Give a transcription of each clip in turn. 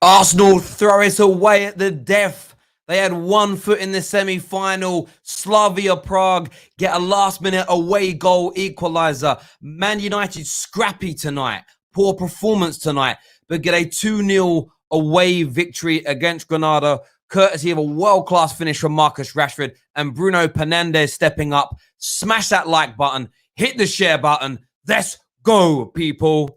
Arsenal throw it away at the death. They had 1 foot in the semi-final. Slavia Prague get a last-minute away goal equaliser. Man United scrappy tonight. Poor performance tonight, but get a 2-0 away victory against Granada, courtesy of a world-class finish from Marcus Rashford and Bruno Fernandes stepping up. Smash that like button. Hit the share button. Let's go, people.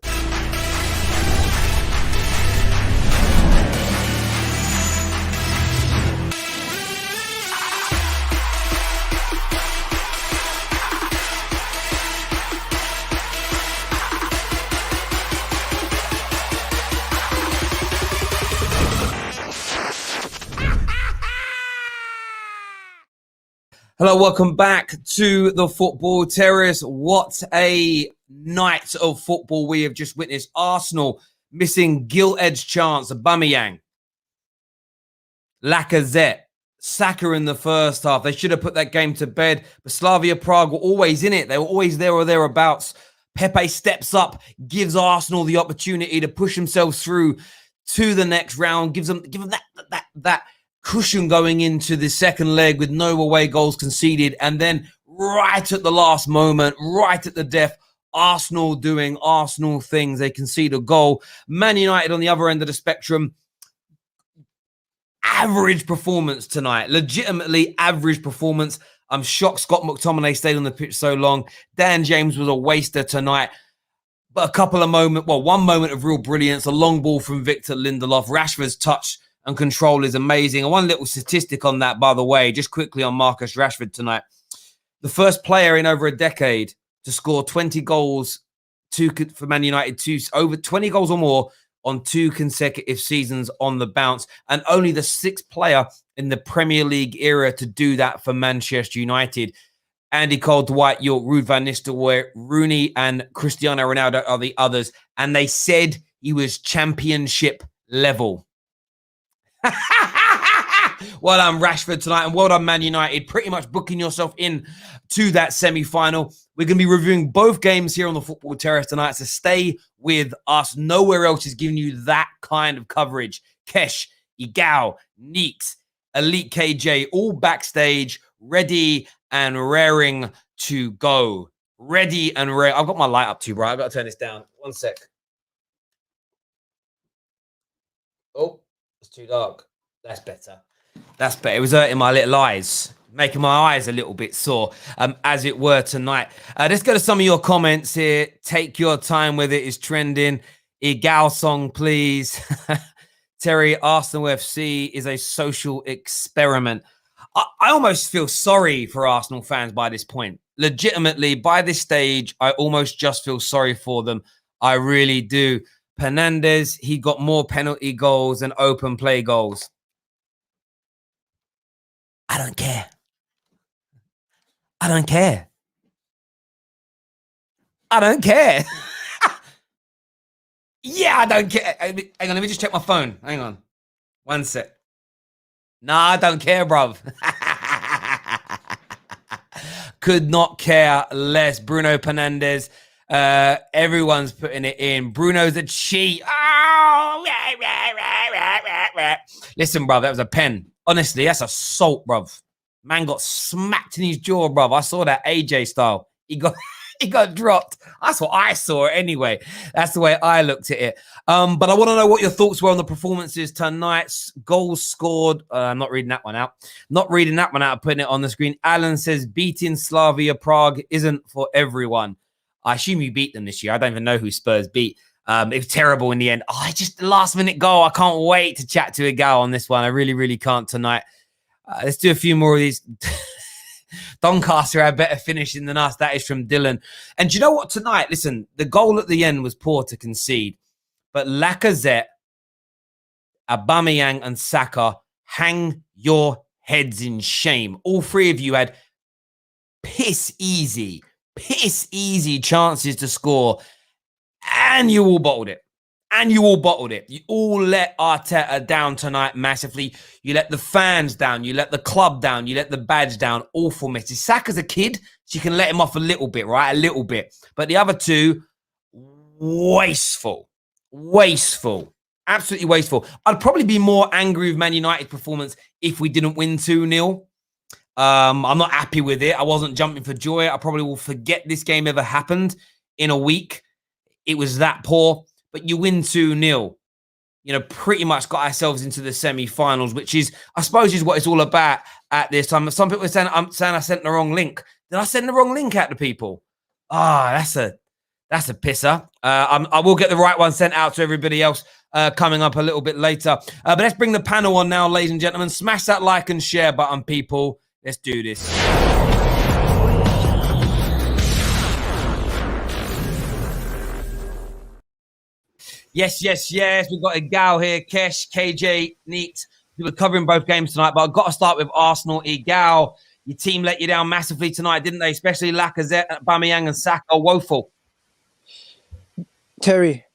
Hello, welcome back to the Football Terrace. What a night of football we have just witnessed. Arsenal missing gilt-edged chance. Aubameyang, Lacazette, Saka in the first half. They should have put that game to bed. But Slavia Prague were always in it. They were always there or thereabouts. Pepe steps up, gives Arsenal the opportunity to push themselves through to the next round, gives them that cushion going into the second leg with no away goals conceded. And then right at the last moment, right at the death, Arsenal doing Arsenal things. They concede a goal. Man United on the other end of the spectrum, average performance tonight. Legitimately average performance. I'm shocked Scott McTominay stayed on the pitch so long. Dan James was a waster tonight. But a couple of moments, well, one moment of real brilliance, a long ball from Victor Lindelof. Rashford's touch and control is amazing. And one little statistic on that, by the way, just quickly on Marcus Rashford tonight. The first player in over a decade to score 20 goals for Man United, over 20 goals or more on 2 consecutive seasons on the bounce. And only the 6th player in the Premier League era to do that for Manchester United. Andy Cole, Dwight York, Ruud van Nistelrooy, Rooney and Cristiano Ronaldo are the others. And they said he was championship level. Well done, Rashford, tonight, and well done, Man United. Pretty much booking yourself in to that semi-final. We're going to be reviewing both games here on the Football Terrace tonight, so stay with us. Nowhere else is giving you that kind of coverage. Kesh, Igao, Neeks, Elite KJ, all backstage, ready and raring to go. Ready and raring. I've got my light up too, bro. I've got to turn this down. One sec. Oh, it's too dark. That's better. That's better. It was hurting my little eyes, making my eyes a little bit sore, as it were tonight. Let's go to some of your comments here. Take your time with it. Is trending. Igal song, please. Terry, Arsenal FC is a social experiment. I almost feel sorry for Arsenal fans by this point. Legitimately, by this stage, I almost just feel sorry for them. I really do. Fernandes, he got more penalty goals than open play goals. I don't care. I don't care. I don't care. Yeah, I don't care. Hang on, let me just check my phone. Hang on. One sec. Nah, I don't care, bruv. Could not care less. Bruno Fernandes. Everyone's putting it in. Bruno's a cheat. Oh, listen, bruv, that was a pen. Honestly, that's assault, bruv. Man got smacked in his jaw, bruv. I saw that AJ style. He got dropped. That's what I saw anyway. That's the way I looked at it. But I want to know what your thoughts were on the performances tonight's goals scored. I'm not reading that one out. Not reading that one out. I'm putting it on the screen. Alan says beating Slavia Prague isn't for everyone. I assume you beat them this year. I don't even know who Spurs beat. It was terrible in the end. Oh, just the last minute goal. I can't wait to chat to a gal on this one. I really, really can't tonight. Let's do a few more of these. Doncaster had better finishing than us. That is from Dylan. And do you know what tonight? Listen, the goal at the end was poor to concede. But Lacazette, Aubameyang and Saka, hang your heads in shame. All 3 of you had piss easy chances to score. And you all bottled it. You all let Arteta down tonight massively. You let the fans down. You let the club down. You let the badge down. Awful message. Saka's a kid, so you can let him off a little bit, right? A little bit. But the other 2, wasteful. Absolutely wasteful. I'd probably be more angry with Man United's performance if we didn't win 2-0. I'm not happy with it. I wasn't jumping for joy. I probably will forget this game ever happened in a week. It was that poor. But you win 2-0. You know, pretty much got ourselves into the semi-finals, which is, I suppose, is what it's all about at this time. Some people are saying I'm saying I sent the wrong link. Did I send the wrong link out to people? That's a pisser. I will get the right one sent out to everybody else coming up a little bit later. But let's bring the panel on now, ladies and gentlemen. Smash that like and share button, people. Let's do this. Yes. We've got a gal here, Kesh, KJ, Neat. We were covering both games tonight, but I've got to start with Arsenal. Igal, your team let you down massively tonight, didn't they? Especially Lacazette, Aubameyang and Saka. Woeful. Terry,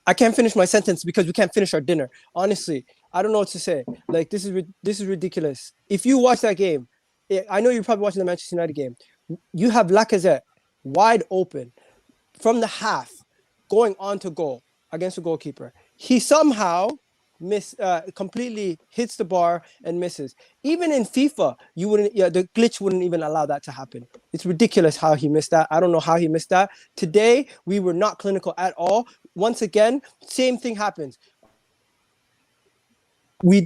I can't finish my sentence because we can't finish our dinner. Honestly, I don't know what to say. Like, this is ridiculous. If you watch that game, I know you're probably watching the Manchester United game. You have Lacazette wide open from the half, going on to goal against the goalkeeper. He somehow completely hits the bar and misses. Even in FIFA, the glitch wouldn't even allow that to happen. It's ridiculous how he missed that. I don't know how he missed that. Today, we were not clinical at all. Once again, same thing happens. We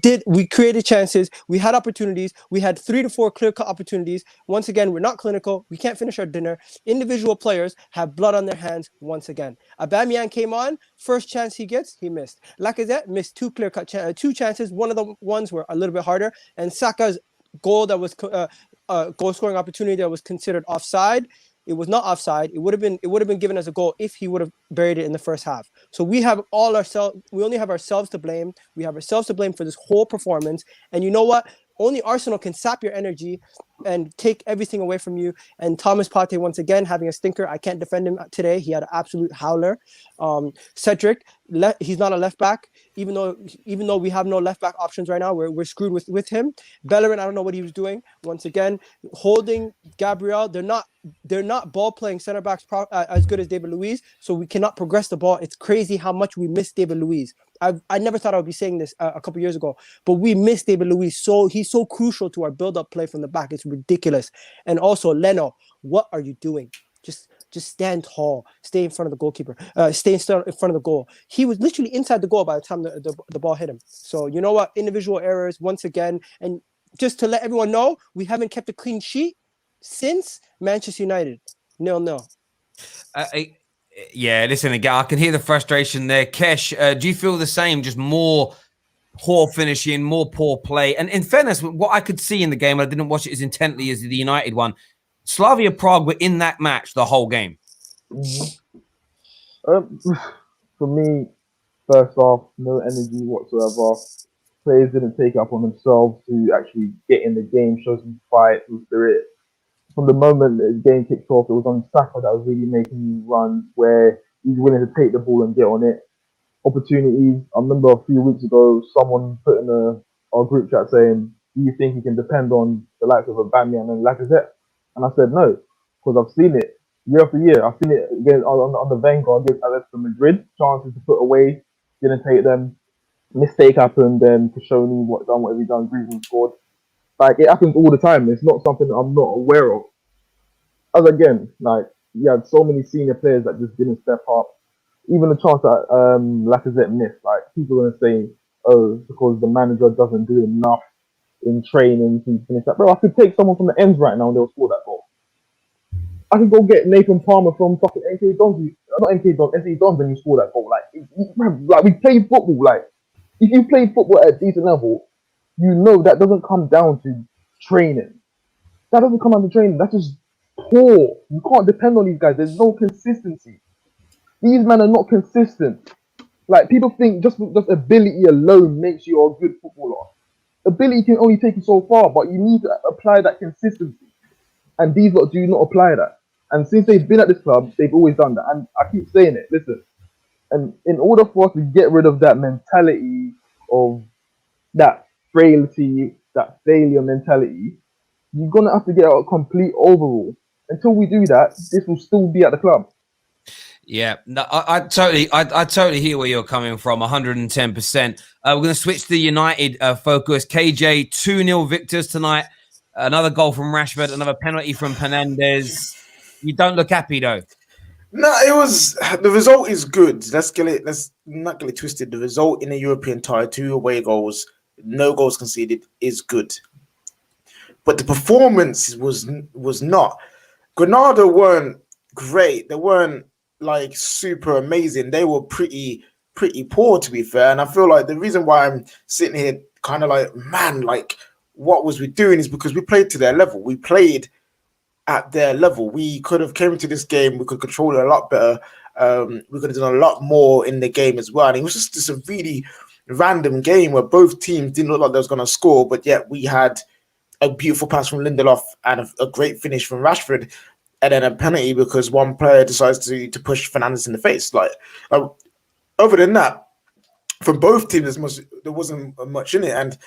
created chances. We had opportunities. We had 3 to 4 clear-cut opportunities. Once again, we're not clinical. We can't finish our dinner. Individual players have blood on their hands once again. Aubameyang came on. First chance he gets, he missed. Lacazette missed 2 clear-cut 2 chances. One of the ones were a little bit harder. And Saka's goal that was goal-scoring opportunity that was considered offside. It was not offside. It would have been given as a goal if he would have buried it in the first half. So we only have ourselves to blame. We have ourselves to blame for this whole performance. And you know what? Only Arsenal can sap your energy and take everything away from you. And Thomas Partey, once again, having a stinker. I can't defend him today. He had an absolute howler. Cedric, he's not a left back. Even though we have no left back options right now, we're screwed with him. Bellerin, I don't know what he was doing. Once again, Holding, Gabriel, they're not ball playing center backs as good as David Luiz, so we cannot progress the ball. It's crazy how much we miss David Luiz. I never thought I would be saying this a couple years ago, but we miss David Luiz. So he's so crucial to our build-up play from the back. It's ridiculous. And also, Leno, what are you doing? Just stand tall. Stay in front of the goalkeeper. Stay in front of the goal. He was literally inside the goal by the time the ball hit him. So you know what? Individual errors once again. And just to let everyone know, we haven't kept a clean sheet since Manchester United. 0-0. Yeah, listen, again, I can hear the frustration there. Kesh, do you feel the same? Just more poor finishing, more poor play? And in fairness, what I could see in the game, I didn't watch it as intently as the United one. Slavia Prague were in that match the whole game. For me, first off, no energy whatsoever. Players didn't take it up on themselves to actually get in the game, show some fight, some spirit. From the moment the game kicked off, it was on Saka that was really making you run, where he's willing to take the ball and get on it. Opportunities. I remember a few weeks ago, someone put in our group chat saying, "Do you think you can depend on the likes of Aubameyang and Lacazette?" And I said no, because I've seen it year after year. I've seen it again on the Vanguard against Atletico Madrid. Chances to put away, didn't take them. Mistake happened, then Koscielny whatever he done, Griezmann scored. Like, it happens all the time. It's not something that I'm not aware of. As again, like, you had so many senior players that just didn't step up. Even the chance that Lacazette missed, like, people are going to say, oh, because the manager doesn't do enough in training to finish that. Bro, I could take someone from the ends right now and they'll score that goal. I could go get Nathan Palmer from fucking NK Dons, not NK Dons, SE Dons, and you score that goal. Like we play football. Like, if you play football at a decent level, you know that doesn't come down to training. That doesn't come down to training. That's just poor. You can't depend on these guys. There's no consistency. These men are not consistent. Like, people think just ability alone makes you a good footballer. Ability can only take you so far, but you need to apply that consistency. And these lot do not apply that. And since they've been at this club, they've always done that. And I keep saying it, listen. And in order for us to get rid of that mentality of that frailty, that failure mentality, you're going to have to get a complete overhaul. Until we do that, this will still be at the club. Yeah, no, I totally hear where you're coming from, 110%. We're going to switch to the United focus. KJ, 2-0 victors tonight. Another goal from Rashford, another penalty from Penandes. You don't look happy, though. No, the result is good. Let's not get it twisted. The result in a European tie, 2 away goals, no goals conceded, is good. But the performance was not. Granada weren't great. They weren't like super amazing. They were pretty poor, to be fair. And I feel like the reason why I'm sitting here kind of like, man, like what was we doing is because we played to their level. We played at their level. We could have came into this game. We could control it a lot better. We could have done a lot more in the game as well. And it was just a really random game where both teams didn't look like they was going to score, but yet we had a beautiful pass from Lindelof and a great finish from Rashford, and then a penalty because one player decides to push Fernandes in the face. Like, other than that, from both teams, there wasn't much in it. And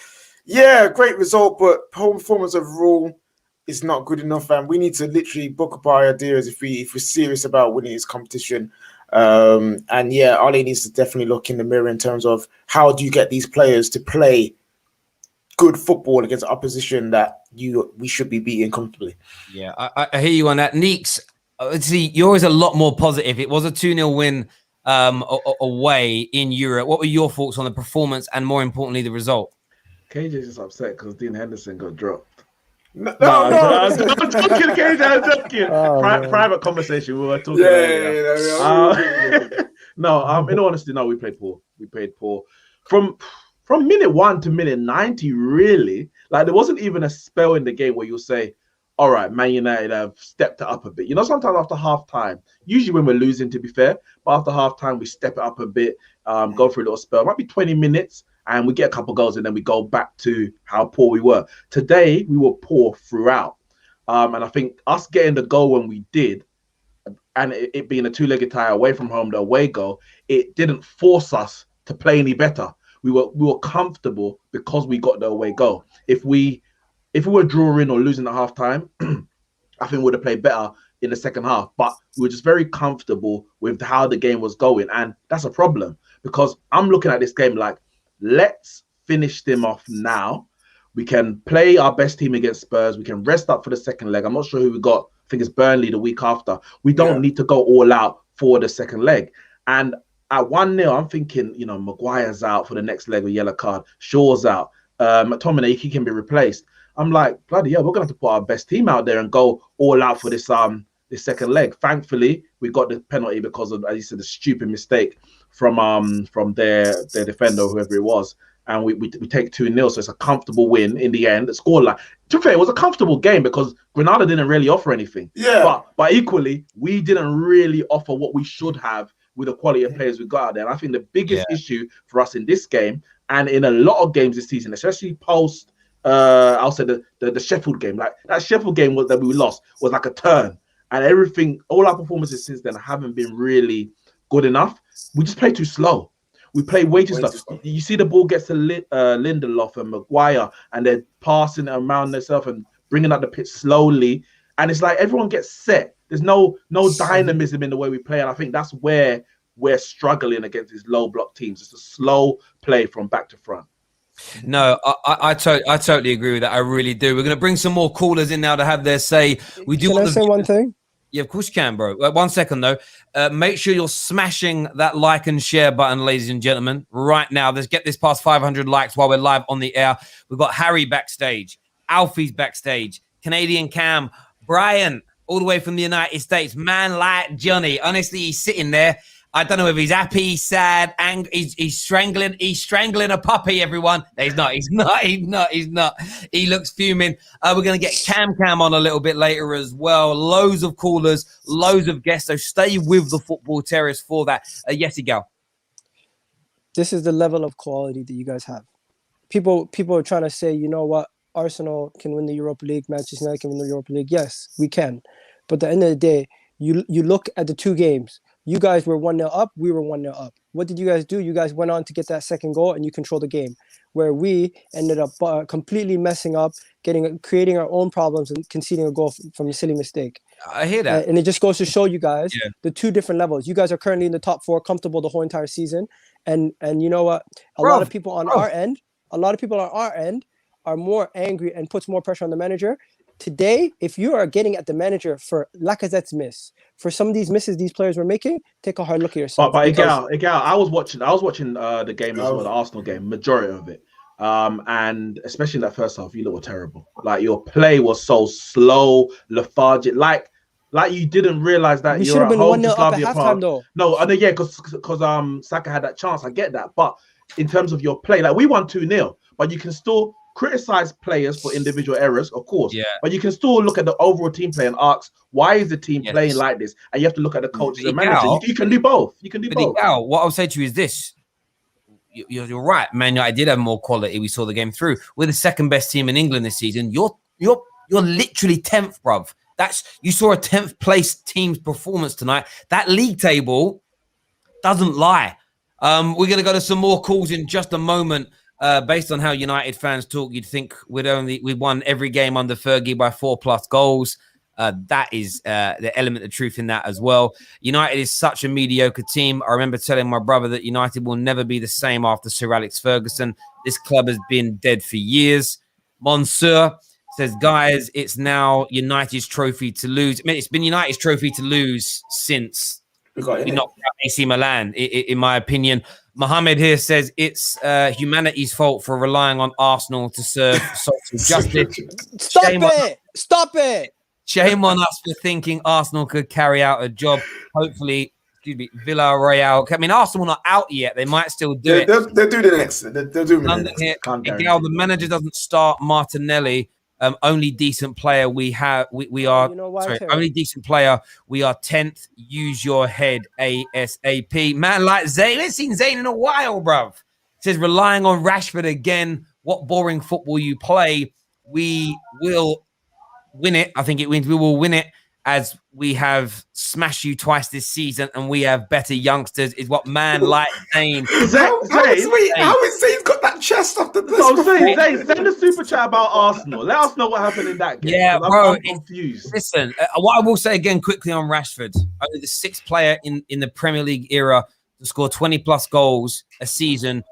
yeah, great result, but performance overall is not good enough. And we need to literally book up our ideas if we're serious about winning this competition. And yeah, Ole needs to definitely look in the mirror in terms of how do you get these players to play good football against opposition that we should be beating comfortably. Yeah, I hear you on that. Neeks, see, you're always a lot more positive. It was a 2-0 win away in Europe. What were your thoughts on the performance and, more importantly, the result? KJ's just upset because Dean Henderson got dropped. No. I'm joking, KJ, I'm joking. Private conversation. We were talking earlier. No, in all honesty, no, we played poor. We played poor. From minute 1 to minute 90, really, like there wasn't even a spell in the game where you'll say, all right, Man United have stepped it up a bit. You know, sometimes after half time, usually when we're losing, to be fair, but after half time, we step it up a bit, go through a little spell. It might be 20 minutes and we get a couple goals and then we go back to how poor we were. Today, we were poor throughout. And I think us getting the goal when we did, and it being a 2-legged tie away from home, the away goal, it didn't force us to play any better. We were comfortable because we got the away goal. If we were drawing or losing at half time, I think we would have played better in the second half. But we were just very comfortable with how the game was going. And that's a problem because I'm looking at this game like, let's finish them off now. We can play our best team against Spurs. We can rest up for the second leg. I'm not sure who we got. I think it's Burnley the week after. We don't need to go all out for the second leg. And at 1-0, I'm thinking, you know, Maguire's out for the next leg with yellow card. Shaw's out. McTominay, he can be replaced. I'm like, bloody hell, we're going to have to put our best team out there and go all out for this second leg. Thankfully, we got the penalty because of, as you said, the stupid mistake from their defender, whoever it was. And we take 2-0, so it's a comfortable win in the end. The scoreline, to be fair, it was a comfortable game because Granada didn't really offer anything. Yeah. But equally, we didn't really offer what we should have with the quality of players we got out there. And I think the biggest issue for us in this game and in a lot of games this season, especially post, I'll say the Sheffield game, like that Sheffield game that we lost was like a turn, and everything, all our performances since then haven't been really good enough. We just play too slow. We play way too slow. You see the ball gets to Lindelof and Maguire, and they're passing it around themselves and bringing up the pitch slowly. And it's like everyone gets set. There's no dynamism in the way we play. And I think that's where we're struggling against these low block teams. It's a slow play from back to front. No, I totally agree with that. I really do. We're going to bring some more callers in now to have their say. We do. Can I say one thing? Yeah, of course you can, bro. 1 second, though. Make sure you're smashing that like and share button, ladies and gentlemen, right now. Let's get this past 500 likes while we're live on the air. We've got Harry backstage. Alfie's backstage. Canadian Cam. Brian, all the way from the United States. Man like Johnny. Honestly, he's sitting there. I don't know if he's happy, sad, angry. He's strangling a puppy, everyone. No, he's not. He looks fuming. We're going to get Cam on a little bit later as well. Loads of callers, loads of guests. So stay with the Football Terrace for that. Yes, Gal. This is the level of quality that you guys have. People are trying to say, you know what? Arsenal can win the Europa League. Manchester United can win the Europa League. Yes, we can. But at the end of the day, you look at the two games. You guys were 1-0 up. We were 1-0 up. What did you guys do? You guys went on to get that second goal and you control the game. Where we ended up completely messing up, creating our own problems and conceding a goal from a silly mistake. I hear that. And it just goes to show you guys the two different levels. You guys are currently in the top 4, comfortable the whole entire season. And you know what? A lot of people on our end are more angry and puts more pressure on the manager. Today, if you are getting at the manager for Lacazette's miss, for some of these misses these players were making, take a hard look at yourself. But Igal, I was watching the game as well, the Arsenal game, majority of it. And especially in that first half, you look terrible. Like your play was so slow, lethargic, like you didn't realize that you you're at been home to 1-0 Slavia up at Prague. halftime, though. No, yeah, because Saka had that chance. I get that, but in terms of your play, like we won 2-0, but you can still criticize players for individual errors, of course. Yeah. But you can still look at the overall team play and ask, why is the team playing like this? And you have to look at the coach and the manager. You can do both. You can do both. What I'll say to you is this. You're right. Man United did have more quality. We saw the game through. We're the second best team in England this season. You're literally 10th, bruv. You saw a 10th place team's performance tonight. That league table doesn't lie. We're going to go to some more calls in just a moment. Based on how United fans talk, you'd think we won every game under Fergie by 4+ goals. That is the element of truth in that as well. United is such a mediocre team. I remember telling my brother that United will never be the same after Sir Alex Ferguson. This club has been dead for years. Monsieur says, guys, it's now United's trophy to lose. I mean, it's been United's trophy to lose since we knocked out AC Milan, in my opinion. Mohammed here says it's humanity's fault for relying on Arsenal to serve social justice. Stop it! Shame on us for thinking Arsenal could carry out a job. Hopefully, Villarreal. I mean, Arsenal are not out yet. They might still do it. They'll do the next. They'll do London here. Miguel, the manager doesn't start Martinelli. Only decent player we have. We are only decent player. We are 10th. Use your head ASAP. Man like Zayn. We haven't seen Zayn in a while, bruv. Says relying on Rashford again. What boring football you play. We will win it. I think it wins. We will win it as we have smashed you twice this season and we have better youngsters, is what man like Zayn. How is Zayn's got that chest after this? Zayn, send a super chat about Arsenal. Let us know what happened in that game. Yeah, bro. I'm confused. Listen, what I will say again quickly on Rashford, only the 6th player in the Premier League era to score 20+ goals a season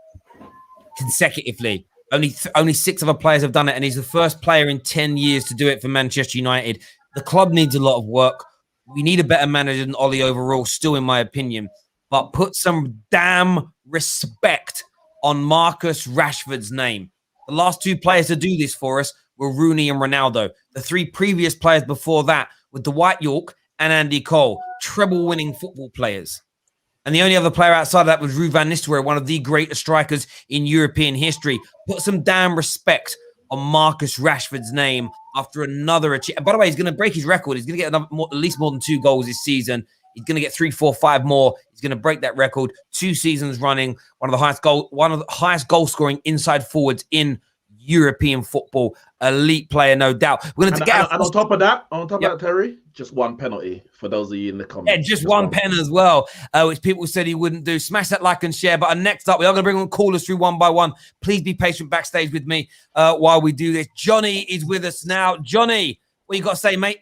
consecutively. Only 6 other players have done it, and he's the first player in 10 years to do it for Manchester United. The club needs a lot of work. We need a better manager than Ole overall, still in my opinion. But put some damn respect on Marcus Rashford's name. The last 2 players to do this for us were Rooney and Ronaldo. The 3 previous players before that were Dwight York and Andy Cole, treble-winning football players. And the only other player outside of that was Ruud van Nistelrooy, one of the greatest strikers in European history. Put some damn respect on Marcus Rashford's name after another achievement. By the way, he's going to break his record. He's going to get at least more than 2 goals this season. He's going to get 3, 4, 5 more. He's going to break that record. 2 seasons running. One of the highest goal scoring inside forwards in European football. Elite player, no doubt. We're going to get on top of that, Terry, just 1 penalty for those of you in the comments. Yeah, just one pen as well, which people said he wouldn't do. Smash that like and share. But next up, we are going to bring on callers through one by one. Please be patient backstage with me while we do this. Johnny is with us now. Johnny, what you got to say, mate?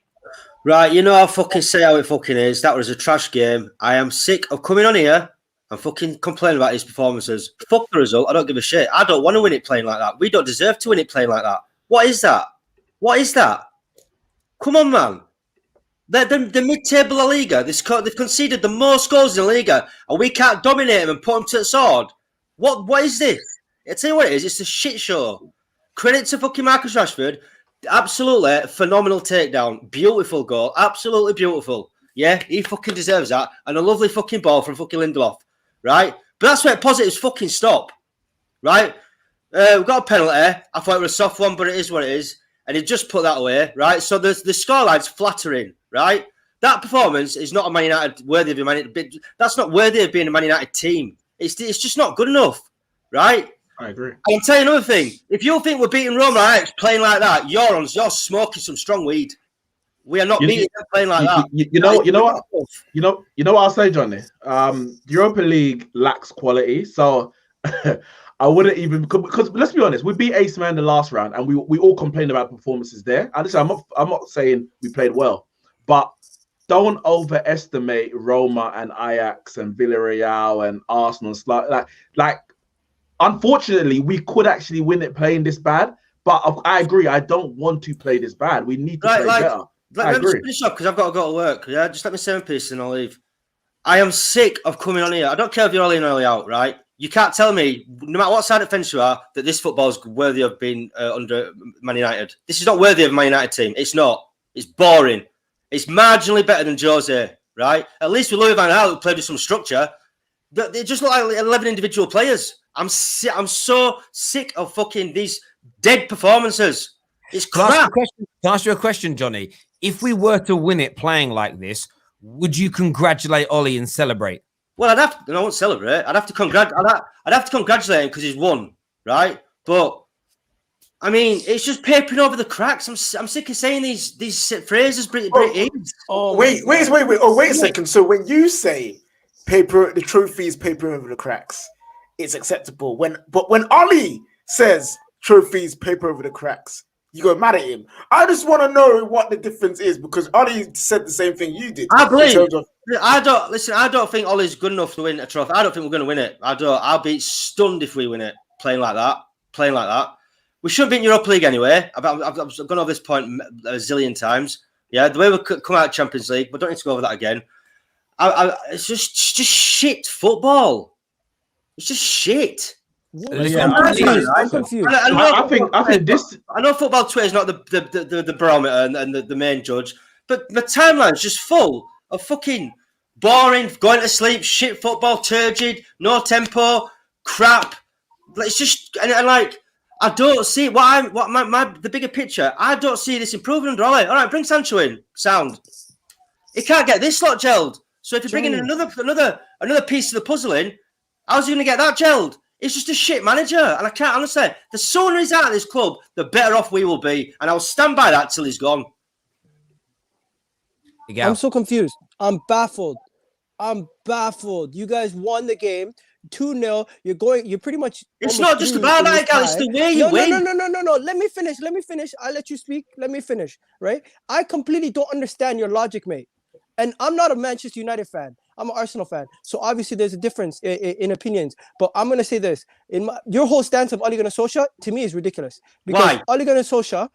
Right, you know, I'll fucking say how it fucking is. That was a trash game. I am sick of coming on here and fucking complaining about his performances. Fuck the result. I don't give a shit. I don't want to win it playing like that. We don't deserve to win it playing like that. What is that? What is that? Come on, man. The mid-table La Liga, they've conceded the most goals in La Liga, and we can't dominate them and put them to the sword. What is this? I'll tell you what it is. It's a shit show. Credit to fucking Marcus Rashford. Absolutely phenomenal takedown. Beautiful goal. Absolutely beautiful. Yeah, he fucking deserves that. And a lovely fucking ball from fucking Lindelof. Right? But that's where positives fucking stop. Right? We've got a penalty. I thought it was a soft one, but it is what it is. And he just put that away. Right? So the scoreline's flattering. Right? That performance is not a Man United worthy of a Man United. That's not worthy of being a Man United team. It's just not good enough. Right? I agree. I'll tell you another thing. If you think we're beating Roma Ajax playing like that, you're smoking some strong weed. We are not beating them playing like that. You know what I'll say, Johnny. Europa League lacks quality, so I wouldn't even because let's be honest, we beat AC Milan the last round, and we all complained about performances there. And listen, I'm not saying we played well, but don't overestimate Roma and Ajax and Villarreal and Arsenal. Like, unfortunately, we could actually win it playing this bad. But I agree, I don't want to play this bad. We need to play better. Let me finish up because I've got to go to work. Yeah, just let me say one piece and I'll leave. I am sick of coming on here. I don't care if you're OLE in or OLE out, right? You can't tell me, no matter what side of the fence you are, that this football is worthy of being under Man United. This is not worthy of a Man United team. It's not. It's boring. It's marginally better than Jose, right? At least with Louis van Gaal, who played with some structure, they just look like 11 individual players. I'm so sick of fucking these dead performances. It's crap. Can I ask you a question, Johnny? If we were to win it playing like this, would you congratulate Ollie and celebrate? Well, I won't celebrate. I'd have to congratulate him because he's won, right? But I mean, it's just papering over the cracks. I'm sick of saying these phrases. Wait a second. So when you say the trophy is papering over the cracks, it's acceptable. But when Ollie says trophies paper over the cracks, you go mad at him. I just want to know what the difference is because Ollie said the same thing you did. I don't think Ollie's good enough to win a trophy. I don't think we're going to win it. I'll be stunned if we win it playing like that. We shouldn't be in Europa League anyway. I've gone over this point a zillion times. Yeah, the way we come out of Champions League, but don't need to go over that again. It's just shit football. It's just shit. I'm confused. I think this. I know football Twitter is not the barometer and the main judge, but the timeline's just full of fucking boring, going to sleep, shit football, turgid, no tempo, crap. It's just and like I don't see the bigger picture. I don't see this improving under Ole. All right, bring Sancho in. Sound. He can't get this lot gelled. So if you bring in another piece of the puzzle in, how's he going to get that gelled? He's just a shit manager, and I can't understand. The sooner he's out of this club, the better off we will be, and I'll stand by that till he's gone. I'm so confused. I'm baffled. You guys won the game 2-0. You're pretty much. It's not just about that, guys. It's the way you win. No. Let me finish. I'll let you speak. Let me finish. Right? I completely don't understand your logic, mate. And I'm not a Manchester United fan. I'm an Arsenal fan. So obviously there's a difference in opinions. But I'm going to say this. Your whole stance of Ole Gunnar Solskjaer, to me, is ridiculous. Because why? Ole Gunnar Solskjaer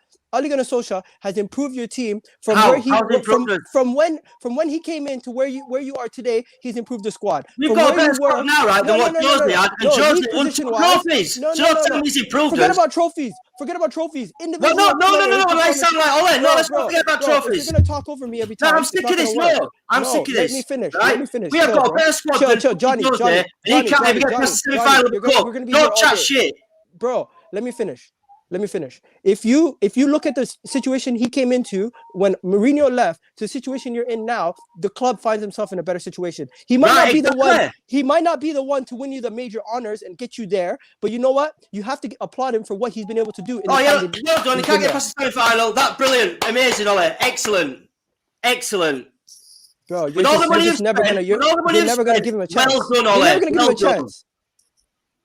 has improved your team from when he came in to where you are today. He's improved the squad. We've got a better squad now, right? Than what Jose had. And Jose won 2 trophies. So don't tell me he's improved. Forget about trophies. Individual. No. I sound like Ole. No, let's not forget about trophies. You're gonna talk over me every time. No, I'm sick of this. I'm sick of this. Let me finish. We have got a better squad than Johnny. And he can't even get past the semi-final of the cup. Don't chat shit, bro. Let me finish. If you look at the situation he came into when Mourinho left to the situation you're in now, the club finds himself in a better situation. He might not be the one. He might not be the one to win you the major honors and get you there. But you know what? You have to applaud him for what he's been able to do. Well done. He can't get past the semi-final. That brilliant, amazing, Ole. Excellent. Bro, you're never gonna give him a chance. Well done, Ole. You're never gonna give him a chance.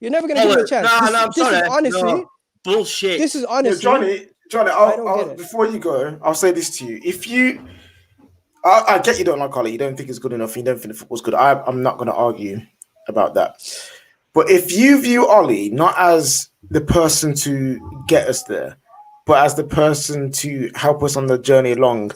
You're never gonna give him a chance. No, I'm sorry. Honestly. Bullshit. This is honestly, Johnny. I'll before you go, I'll say this to you. I get you don't like Ollie, you don't think it's good enough, you don't think the football's good. I'm not going to argue about that. But if you view Ollie not as the person to get us there, but as the person to help us on the journey along,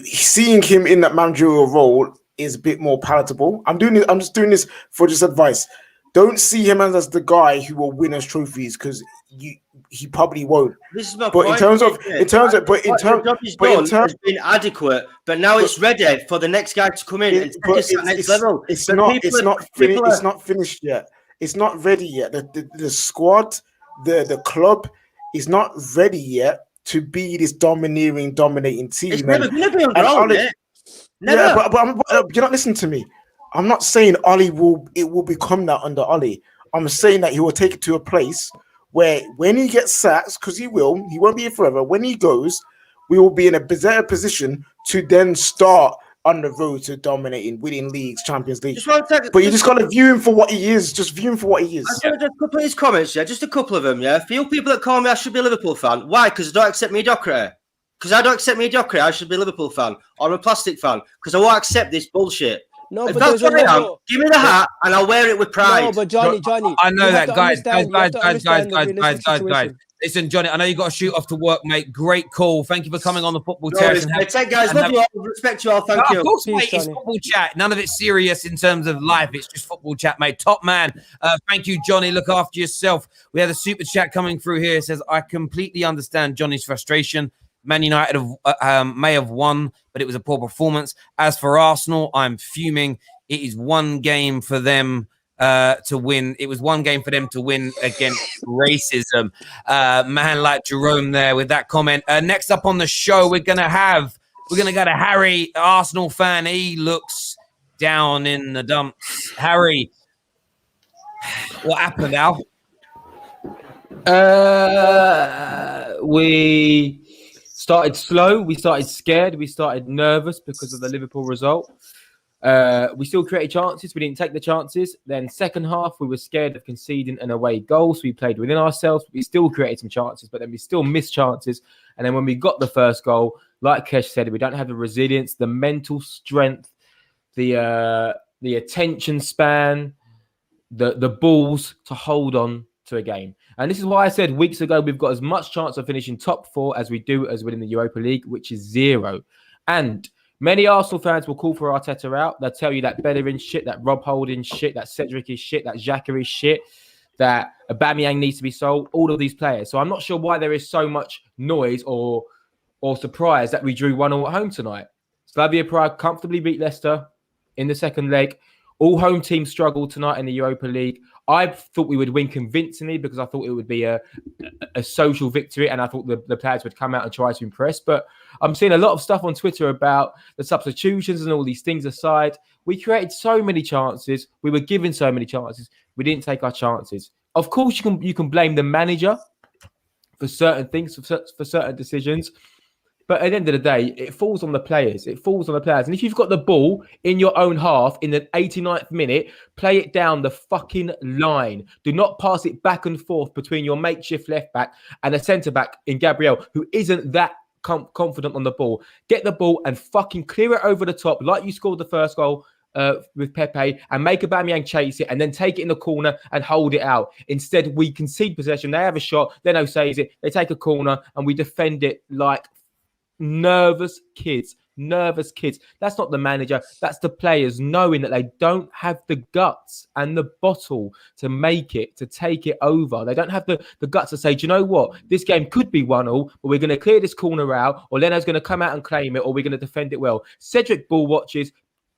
seeing him in that managerial role is a bit more palatable. I'm just doing this for just advice. Don't see him as the guy who will win us trophies because he probably won't. This is my but point. In terms of has been adequate, but now it's ready for the next guy to come in and take us to the next level. It's not finished yet. It's not ready yet. The squad, the club is not ready yet to be this dominating team. It's never going to be on their own. Never. Yeah, but you're not listening to me. I'm not saying Ollie will become that under Ollie. I'm saying that he will take it to a place where when he gets sacked, because he won't be here forever. When he goes, we will be in a better position to then start on the road to dominating, winning leagues, Champions League. But you just got to view him for what he is. Just view him for what he is. I just a couple of his comments, yeah, just a couple of them, yeah. A few people that call me I should be a Liverpool fan. Why? Because I don't accept mediocrity. Because I don't accept mediocrity, I should be a Liverpool fan. Or I'm a plastic fan. Because I won't accept this bullshit. No, If but that's there's what a I am, level. give me the hat and I'll wear it with pride. No, but Johnny, I know you that, have to guys. understand the realistic situation. Listen, Johnny, I know you got to shoot off to work, mate. Great call. Thank you for coming on the football No, terrace. respect, guys. Love you all. Respect you all. Thank you. Of course, Peace, mate. It's Johnny. football chat. None of it's serious in terms of life. It's just football chat, mate. Top man. Thank you, Johnny. Look after yourself. We had a super chat coming through here. It says, I completely understand Johnny's frustration. Man United may have won, but it was a poor performance. As for Arsenal, I'm fuming. It is one game for them to win. It was one game for them to win against racism. Man like Jerome there with that comment. Next up on the show, we're gonna go to Harry, Arsenal fan. He looks down in the dumps. Harry, what happened, Al? We started slow. We started scared. We started nervous because of the Liverpool result. We still created chances. We didn't take the chances. Then second half, we were scared of conceding an away goal. So we played within ourselves. We still created some chances, but then we still missed chances. And then when we got the first goal, like Kesh said, we don't have the resilience, the mental strength, the attention span, the balls to hold on to a game. And this is why I said weeks ago, we've got as much chance of finishing top 4 as we do as winning the Europa League, which is 0. And many Arsenal fans will call for Arteta out. They'll tell you that Bellerin shit, that Rob Holding shit, that Cedric is shit, that Xhaka is shit, that Aubameyang needs to be sold, all of these players. So I'm not sure why there is so much noise or surprise that we drew 1-1 at home tonight. Slavia Prague comfortably beat Leicester in the second leg. All home teams struggled tonight in the Europa League. I thought we would win convincingly because I thought it would be a social victory and I thought the players would come out and try to impress. But I'm seeing a lot of stuff on Twitter about the substitutions and all these things aside. We created so many chances. We were given so many chances. We didn't take our chances. Of course, you can blame the manager for certain things, for certain decisions. But at the end of the day, it falls on the players. It falls on the players. And if you've got the ball in your own half in the 89th minute, play it down the fucking line. Do not pass it back and forth between your makeshift left back and a centre back in Gabriel, who isn't that confident on the ball. Get the ball and fucking clear it over the top like you scored the first goal with Pepe and make Aubameyang chase it and then take it in the corner and hold it out. Instead, we concede possession. They have a shot. Leno saves it. They take a corner and we defend it like nervous kids. That's not the manager. That's the players knowing that they don't have the guts and the bottle to make it, to take it over. They don't have the guts to say, do you know what? This game could be 1-1, but we're going to clear this corner out, or Leno's going to come out and claim it, or we're going to defend it well. Cedric ball watches,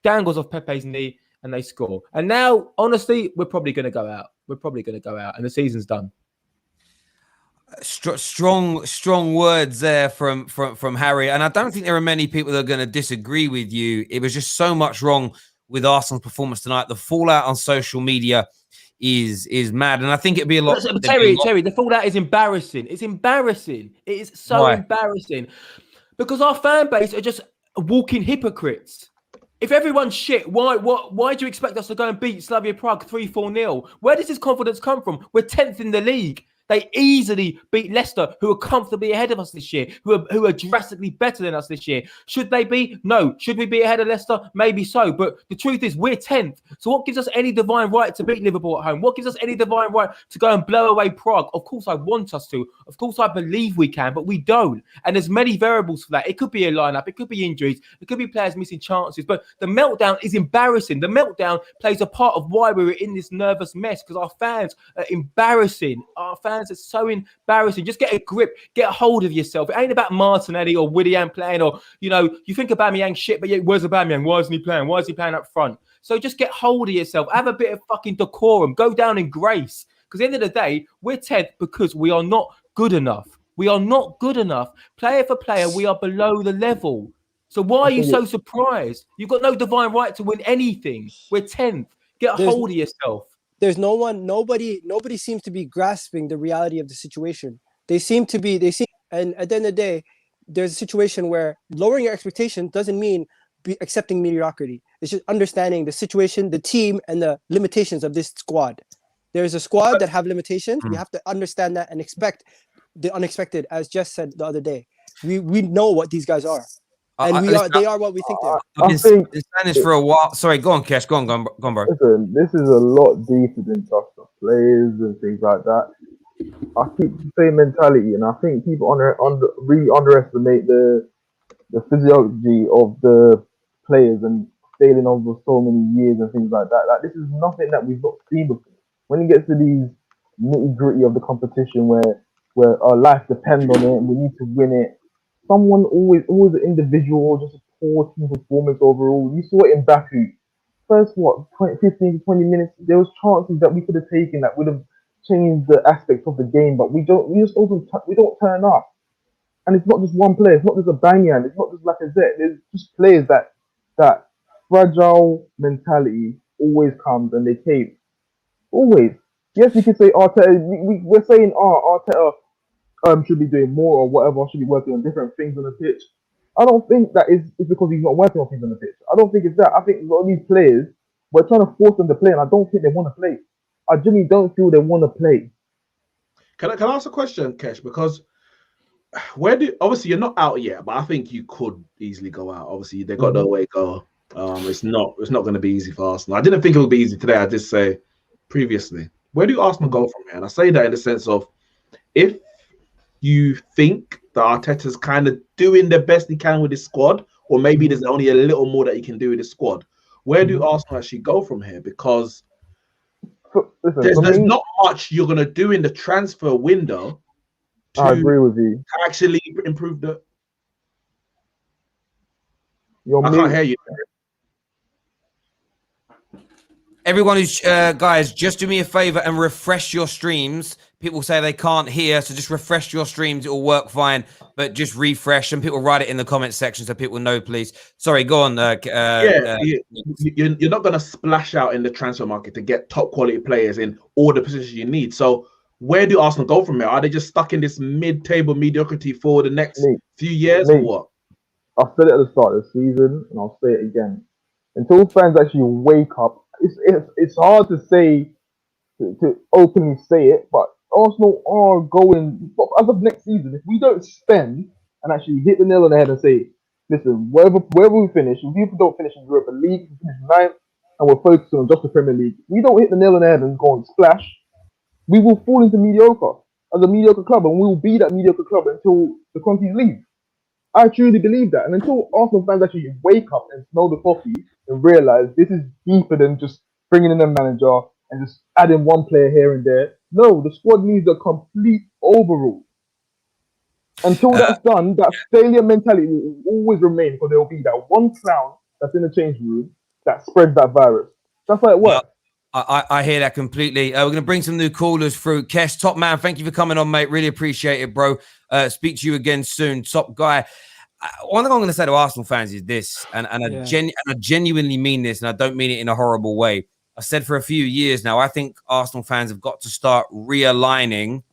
dangles off Pepe's knee, and they score. And now, honestly, we're probably going to go out. And the season's done. Strong words there from Harry, and I don't think there are many people that are going to disagree with you. It was just so much wrong with Arsenal's performance tonight. The fallout on social media is mad, and I think it'd be a lot. Terry, the fallout is embarrassing. It's embarrassing. It is so embarrassing because our fan base are just walking hypocrites. If everyone's shit, why do you expect us to go and beat Slavia Prague 3-4-0? Where does this confidence come from? We're 10th in the league. They easily beat Leicester, who are comfortably ahead of us this year, who are drastically better than us this year. Should they be? No. Should we be ahead of Leicester? Maybe so. But the truth is, we're 10th. So what gives us any divine right to beat Liverpool at home? What gives us any divine right to go and blow away Prague? Of course, I want us to. Of course, I believe we can, but we don't. And there's many variables for that. It could be a lineup. It could be injuries. It could be players missing chances. But the meltdown is embarrassing. The meltdown plays a part of why we're in this nervous mess because our fans are embarrassing. Our fans are so embarrassing. Just get a grip, get a hold of yourself. It ain't about Martinelli or Willian playing, or you think Aubameyang shit, but where's Aubameyang? Why isn't he playing? Why is he playing up front? So just get hold of yourself. Have a bit of fucking decorum. Go down in grace. Because at the end of the day, we're 10th because we are not good enough. We are not good enough. Player for player, we are below the level. So why are you so surprised? You've got no divine right to win anything. We're 10th. Get a hold of yourself. There's nobody seems to be grasping the reality of the situation. And at the end of the day, there's a situation where lowering your expectations doesn't mean accepting mediocrity. It's just understanding the situation, the team, and the limitations of this squad. There's a squad that have limitations. We have to understand that and expect the unexpected, as Jess said the other day. We know what these guys are, and they are what we think they are. I've been saying this for a while. Sorry, go on, Kesh. Go on, bro. Listen, this is a lot deeper than just the players and things like that. I keep the same mentality, and I think people really underestimate the physiology of the players and failing over so many years and things like that. Like, this is nothing that we've not seen before. When it gets to these nitty gritty of the competition, where our life depends on it and we need to win it, someone always an individual or just a poor team performance overall. You saw it in Baku. First, 15 to 20 minutes, there was chances that we could have taken that would have changed the aspects of the game, but we don't turn up. And it's not just one player, it's not just a Banyan, it's not just like a Zet. There's just players that fragile mentality always comes and they cave. Always. Yes, we can say Arteta. We're saying, Arteta should be doing more or whatever, should be working on different things on the pitch. I don't think that is because he's not working on things on the pitch. I don't think it's that. I think a lot of these players, we're trying to force them to play, and I don't think they want to play. I genuinely don't feel they want to play. Can I ask a question, Kesh? Because obviously you're not out yet, but I think you could easily go out. Obviously they got the away goal. It's not going to be easy for Arsenal. I didn't think it would be easy today. I did say previously. Where do Arsenal go from here? And I say that in the sense of, if you think that Arteta's kind of doing the best he can with his squad, or maybe there's only a little more that he can do with his squad, where do Arsenal actually go from here? Because there's not much you're going to do in the transfer window I agree with you. to actually improve the... I can't hear you. Everyone who's guys, just do me a favor and refresh your streams. People say they can't hear, so just refresh your streams. It will work fine, but just refresh, and people write it in the comment section so people know, please. Sorry, go on. You're not going to splash out in the transfer market to get top quality players in all the positions you need. So where do Arsenal go from here? Are they just stuck in this mid-table mediocrity for the next few years, or what? I said it at the start of the season, and I'll say it again. Until fans actually wake up, it's hard to say, to openly say it, but Arsenal are going, as of next season, if we don't spend and actually hit the nail on the head and say, listen, wherever we finish, if we don't finish in Europa League, we finish ninth, and we're focusing on just the Premier League, we don't hit the nail on the head and go and splash, we will fall into mediocre as a mediocre club, and we will be that mediocre club until the Contes leave. I truly believe that. And until Arsenal fans actually wake up and smell the coffee and realise this is deeper than just bringing in a manager and just adding one player here and there. No, the squad needs a complete overhaul. Until that's done, that failure mentality will always remain, because there will be that one clown that's in the changing room that spreads that virus. That's how it works. I hear that completely. We're going to bring some new callers through. Kesh, top man, thank you for coming on, mate. Really appreciate it, bro. Speak to you again soon. Top guy. One thing I'm going to say to Arsenal fans is this, and I genuinely mean this, and I don't mean it in a horrible way. I said for a few years now, I think Arsenal fans have got to start realigning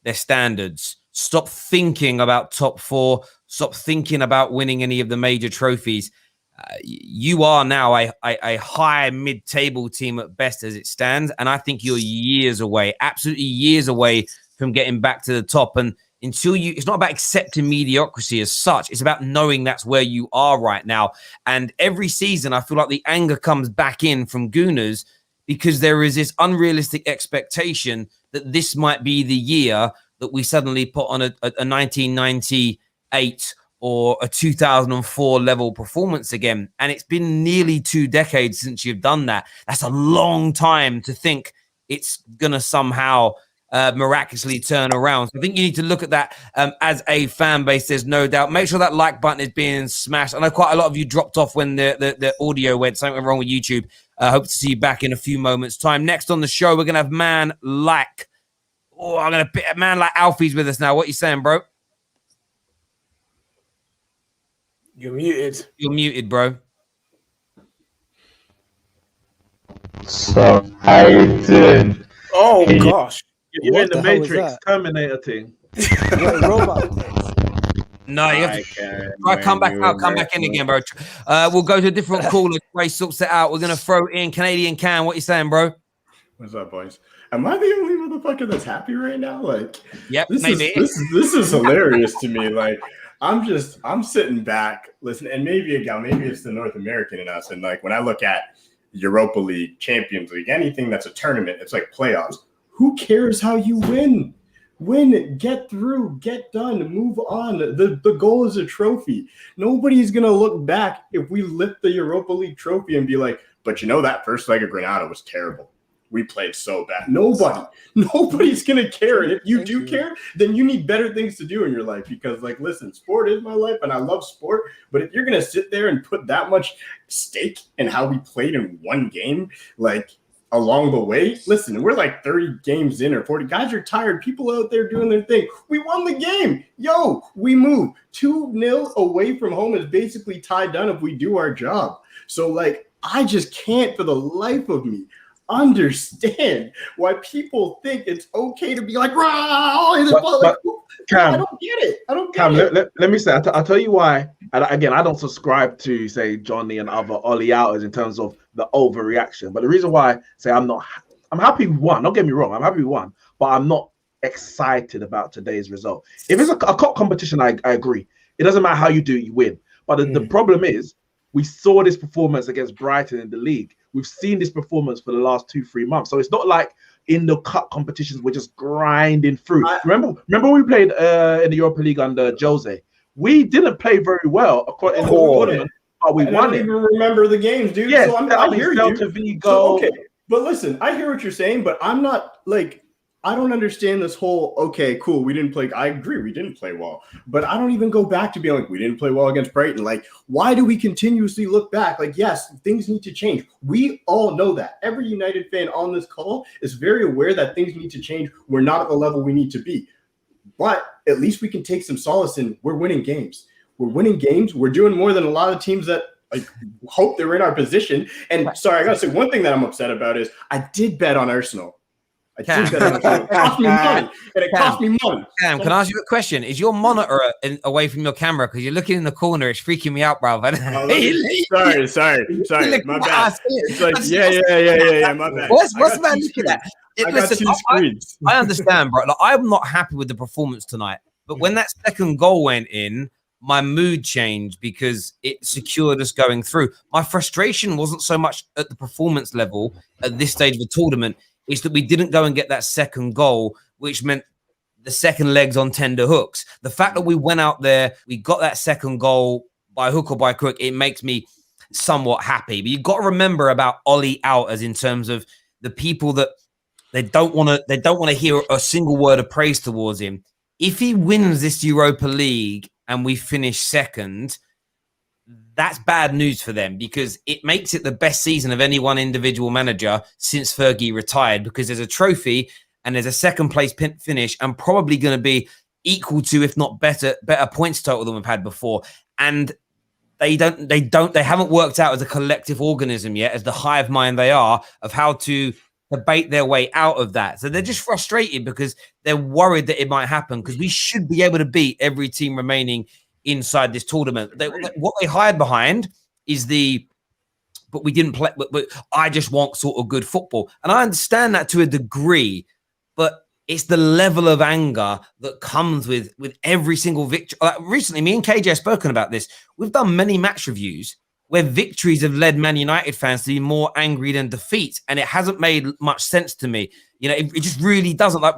their standards. Stop thinking about top four. Stop thinking about winning any of the major trophies. You are now a high mid-table team at best as it stands, and I think you're years away, absolutely years away from getting back to the top. And until it's not about accepting mediocrity as such, it's about knowing that's where you are right now. And every season, I feel like the anger comes back in from Gooners, because there is this unrealistic expectation that this might be the year that we suddenly put on a 1998 or a 2004 level performance again. And it's been nearly 2 decades since you've done that. That's a long time to think it's going to somehow miraculously turn around. So I think you need to look at that as a fan base. There's no doubt. Make sure that like button is being smashed. I know quite a lot of you dropped off when the audio went. Something went wrong with YouTube. Hope to see you back in a few moments' time. Next on the show, we're going to have man like Alfie's with us now. What you saying, bro? You're muted. You're muted, bro. So I did. Oh gosh. You're What in the the hell was Matrix that? Terminator thing. What, robot? No, you have I to can. try come back when out, you come back in again, bro. We'll go to a different caller. Ray sorts it out. We're gonna throw in Canadian Can. What you saying, bro? What's up, boys? Am I the only motherfucker that's happy right now? Like, Yep, this maybe. this is hilarious to me. Like, I'm sitting back, listening, and maybe it's the North American in us. And like when I look at Europa League, Champions League, anything that's a tournament, it's like playoffs. Who cares how you win? Win, get through, get done, move on. The goal is a trophy. Nobody's gonna look back if we lift the Europa League trophy and be like, but you know that first leg of Granada was terrible. We played so bad. Nobody's gonna care. And if you do care, then you need better things to do in your life. Because, like, listen, sport is my life, and I love sport. But if you're gonna sit there and put that much stake in how we played in one game, like along the way, listen, we're like 30 games in or 40. Guys are tired. People out there doing their thing. We won the game. Yo, we move 2-0 away from home is basically tied down if we do our job. So, like, I just can't for the life of me understand why people think it's okay to be like, Cam, I don't get it. Let me say, I'll tell you why. And again, I don't subscribe to, say, Johnny and other OLE outers in terms of the overreaction. But the reason why, say, I'm happy with one. Don't get me wrong, I'm happy with one, but I'm not excited about today's result. If it's a cup competition, I agree. It doesn't matter how you do it, you win. But the problem is, we saw this performance against Brighton in the league. We've seen this performance for the last 2-3 months. So it's not like in the cup competitions we're just grinding through. Remember we played in the Europa League under Jose. We didn't play very well in the tournament, but we won it. I don't even remember the games, dude. Yeah, so I hear you. So, okay, but listen, I hear what you're saying, but I'm not like, I don't understand this whole, okay, cool, we didn't play. I agree, we didn't play well. But I don't even go back to being like, we didn't play well against Brighton. Like, why do we continuously look back? Like, yes, things need to change. We all know that. Every United fan on this call is very aware that things need to change. We're not at the level we need to be. But at least we can take some solace in we're winning games. We're winning games. We're doing more than a lot of teams that like hope they're in our position. And sorry, I got to say one thing that I'm upset about is I did bet on Arsenal. It cost me money. And it cost me money. Cam, can I ask you a question? Is your monitor away from your camera? Because you're looking in the corner. It's freaking me out, bro. Sorry. My bad. It's like, yeah. My bad. What's man looking at? Listen, two screens. I understand, bro. Like, I'm not happy with the performance tonight. But when that second goal went in, my mood changed because it secured us going through. My frustration wasn't so much at the performance level at this stage of the tournament. Is that we didn't go and get that second goal, which meant the second leg's on tender hooks. The fact that we went out there, we got that second goal by hook or by crook, it makes me somewhat happy. But you've got to remember about OLE OUT as in terms of the people that they don't want to hear a single word of praise towards him. If he wins this Europa League and we finish second, that's bad news for them because it makes it the best season of any one individual manager since Fergie retired because there's a trophy and there's a second place finish and probably going to be equal to, if not better points total than we've had before. And they haven't worked out as a collective organism yet, as the hive mind they are, of how to debate their way out of that. So they're just frustrated because they're worried that it might happen because we should be able to beat every team remaining inside this tournament. What they hide behind is but we didn't play, but I just want sort of good football. And I understand that to a degree, but it's the level of anger that comes with every single victory. Recently, me and KJ have spoken about this. We've done many match reviews where victories have led Man United fans to be more angry than defeat. And it hasn't made much sense to me. You know, it just really doesn't. Like,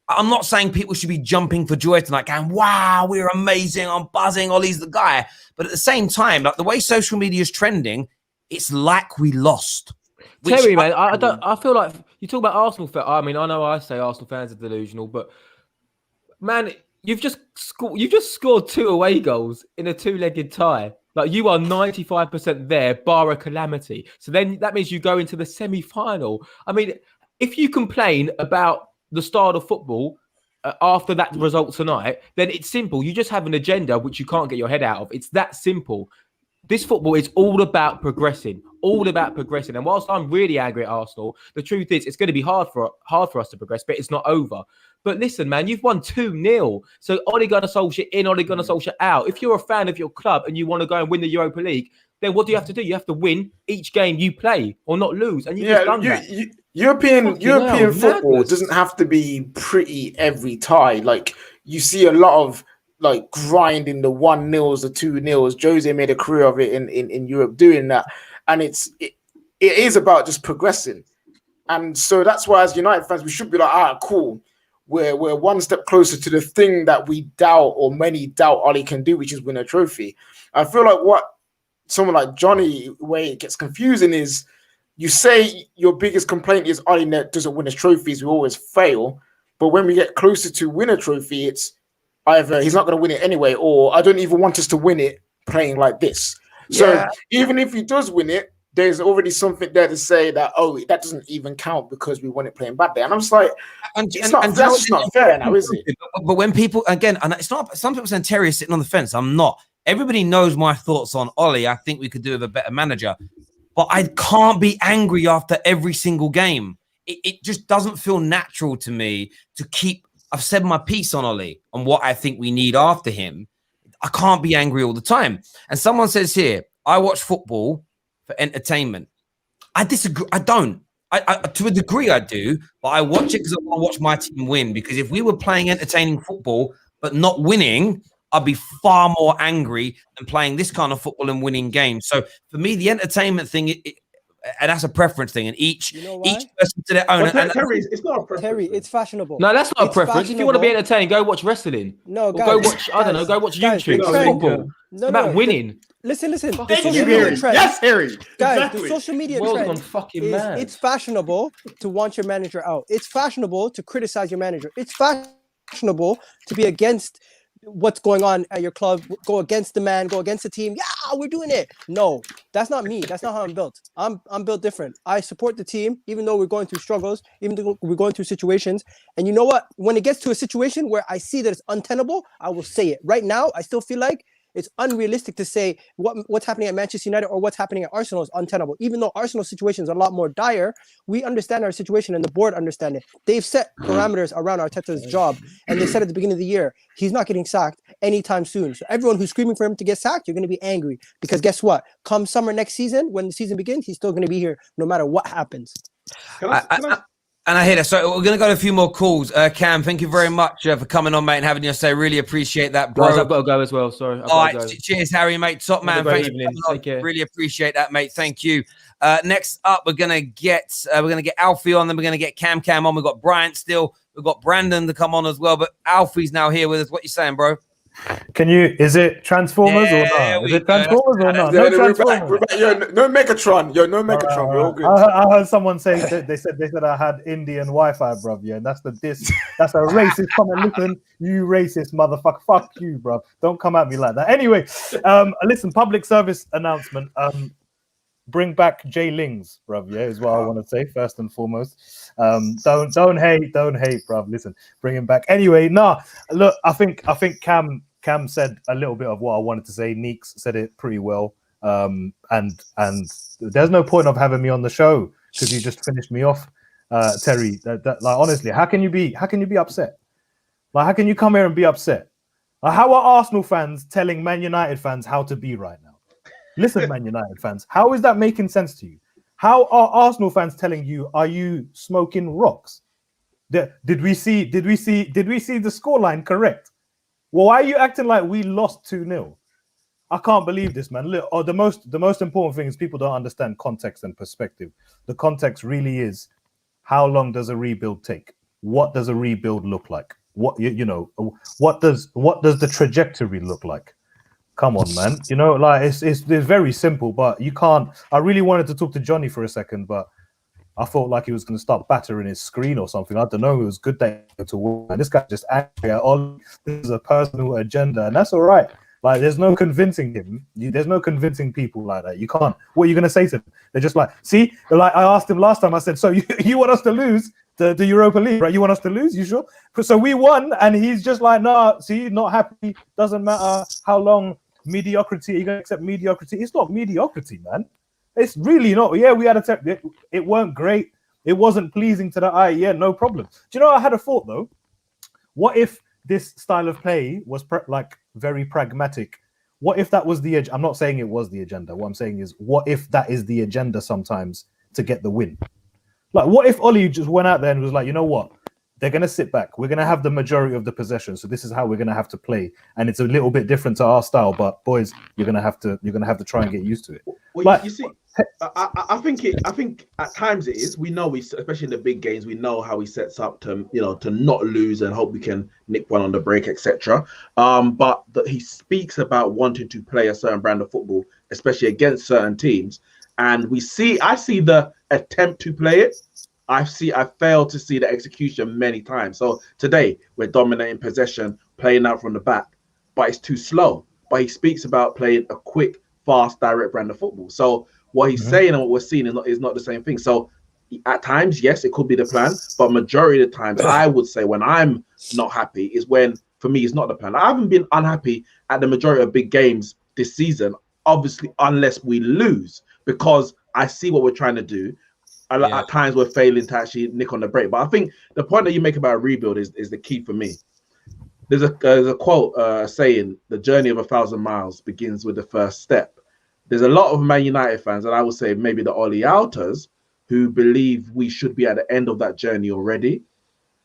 I'm not saying people should be jumping for joy tonight, going, wow, we're amazing, I'm buzzing, Ollie's the guy. But at the same time, like the way social media is trending, it's like we lost. Terry, man, I feel like you talk about Arsenal fans. I mean, I know I say Arsenal fans are delusional, but man, you've just scored 2 away goals in a 2-legged tie. Like you are 95% there, bar a calamity. So then that means you go into the semi-final. I mean, if you complain about the start of football after that result tonight, then it's simple. You just have an agenda which you can't get your head out of. It's that simple. This football is all about progressing. All about progressing. And whilst I'm really angry at Arsenal, the truth is it's going to be hard for us to progress, but it's not over. But listen, man, you've won 2-0. So Ole Gunnar Solskjaer in, Ole Gunnar Solskjaer out. If you're a fan of your club and you want to go and win the Europa League, then what do you have to do? You have to win each game you play or not lose. And you've just done that. European football doesn't have to be pretty every tie. Like, you see a lot of like grinding the 1-0s, the 2-0s. Jose made a career of it in Europe doing that. And it is about just progressing. And so that's why as United fans, we should be like, cool. We're one step closer to the thing that we doubt, or many doubt Ole can do, which is win a trophy. I feel like what someone like Johnny, where it gets confusing, is you say your biggest complaint is Ole doesn't win his trophies, we always fail. But when we get closer to win a trophy, it's either he's not going to win it anyway, or I don't even want us to win it playing like this. So even if he does win it, there's already something there to say that, that doesn't even count because we won it playing badly. And I'm just like, that's just not fair now, is it? But when people, again, and it's not, some people saying Terry is sitting on the fence. I'm not. Everybody knows my thoughts on Ole. I think we could do with a better manager. But I can't be angry after every single game. It just doesn't feel natural to me to keep, I've said my piece on Ole, on what I think we need after him. I can't be angry all the time. And someone says here, I watch football for entertainment. I disagree. I don't. I to a degree I do, but I watch it because I want to watch my team win. Because if we were playing entertaining football but not winning, I'd be far more angry than playing this kind of football and winning games. So for me, the entertainment thing, and that's a preference thing, and each person to their own. Terry, it's not a preference. Terry, it's fashionable. No, that's not a preference. If you want to be entertained, go watch wrestling. No, guys, go watch. I don't know. Go watch YouTube. It's football. It's about winning. Listen. The Thank social you, media Harry. trend, Yes, Harry. guys. Exactly. The social media World's trend gone fucking mad. it's fashionable to want your manager out. It's fashionable to criticize your manager. It's fashionable to be against what's going on at your club, go against the man, go against the team. Yeah, we're doing it. No, that's not me. That's not how I'm built. I'm built different. I support the team, even though we're going through struggles, even though we're going through situations. And you know what? When it gets to a situation where I see that it's untenable, I will say it. Right now, I still feel like it's unrealistic to say what's happening at Manchester United or what's happening at Arsenal is untenable. Even though Arsenal's situation is a lot more dire, we understand our situation and the board understand it. They've set parameters around Arteta's job, and they said at the beginning of the year, he's not getting sacked anytime soon. So everyone who's screaming for him to get sacked, you're going to be angry because guess what? Come summer next season, when the season begins, he's still going to be here no matter what happens. And I hear that. So we're going to go to a few more calls. Cam, thank you very much for coming on, mate, and having your say. Really appreciate that, bro. Guys, I've got to go as well. Sorry. All right. Cheers, Harry, mate. Top man. Thanks evening. Take care. Really appreciate that, mate. Thank you. Next up, we're gonna get Alfie on, then we're gonna get Cam on. We've got Bryant still. We've got Brandon to come on as well, but Alfie's now here with us. What you saying, bro? Is it Transformers or not? Is it Transformers or not? No Transformers. We're back. No Megatron. No Megatron. We're all good. I heard someone say that they said I had Indian Wi-Fi, bruv. Yeah, and that's a racist comment. Listen, you racist motherfucker. Fuck you, bruv. Don't come at me like that. Anyway, listen, public service announcement. Bring back Jay Lings, bruv. Yeah, is what I want to say first and foremost. Don't hate, bruv. Listen, bring him back. Anyway, look, I think Cam said a little bit of what I wanted to say. Neeks said it pretty well. And there's no point of having me on the show because you just finished me off, Terry. Like honestly, how can you be upset? Like how can you come here and be upset? Like, how are Arsenal fans telling Man United fans how to be right now? Listen, Man United fans, how is that making sense to you? How are Arsenal fans telling you? Are you smoking rocks? Did we see the scoreline correct? Well, why are you acting like we lost 2-0? I can't believe this, man. Look, the most important thing is people don't understand context and perspective. The context really is how long does a rebuild take? What does a rebuild look like? What does the trajectory look like? Come on, man. Like it's very simple, but you can't. I really wanted to talk to Johnny for a second, but I felt like he was going to start battering his screen or something. I don't know. It was good that to work. And this guy just angry at all. This is a personal agenda, and that's all right. Like, there's no convincing him. There's no convincing people like that. You can't. What are you going to say to them? They're just like, see, like I asked him last time. I said, so you want us to lose the Europa League, right? You want us to lose? You sure? So we won, and he's just like, no, see, not happy. Doesn't matter how long mediocrity. You're gonna accept mediocrity. It's not mediocrity, man. It's really not. Yeah, we had it weren't great. It wasn't pleasing to the eye. Yeah, no problem. Do you know? I had a thought though. What if this style of play was like very pragmatic? What if that was the? I'm not saying it was the agenda. What I'm saying is, what if that is the agenda sometimes to get the win? Like, what if Ollie just went out there and was like, you know what? They're going to sit back. We're going to have the majority of the possession. So this is how we're going to have to play. And it's a little bit different to our style, but boys, you're going to have to try and get used to it. Well, Like- you see, I think at times it is. We know especially in the big games, we know how he sets up to not lose and hope we can nick one on the break, etc. But he speaks about wanting to play a certain brand of football, especially against certain teams. And I see the attempt to play it. I failed to see the execution many times. So today we're dominating possession, playing out from the back, but it's too slow. But he speaks about playing a quick, fast, direct brand of football. So what he's saying and what we're seeing is not the same thing. So at times, yes, it could be the plan, but majority of the times, I would say when I'm not happy is when, for me, it's not the plan. I haven't been unhappy at the majority of big games this season, obviously, unless we lose, because I see what we're trying to do. At times we're failing to actually nick on the break. But I think the point that you make about a rebuild is the key for me. There's a quote saying, the journey of 1,000 miles begins with the first step. There's a lot of Man United fans, and I would say maybe the OLE OUTers, who believe we should be at the end of that journey already.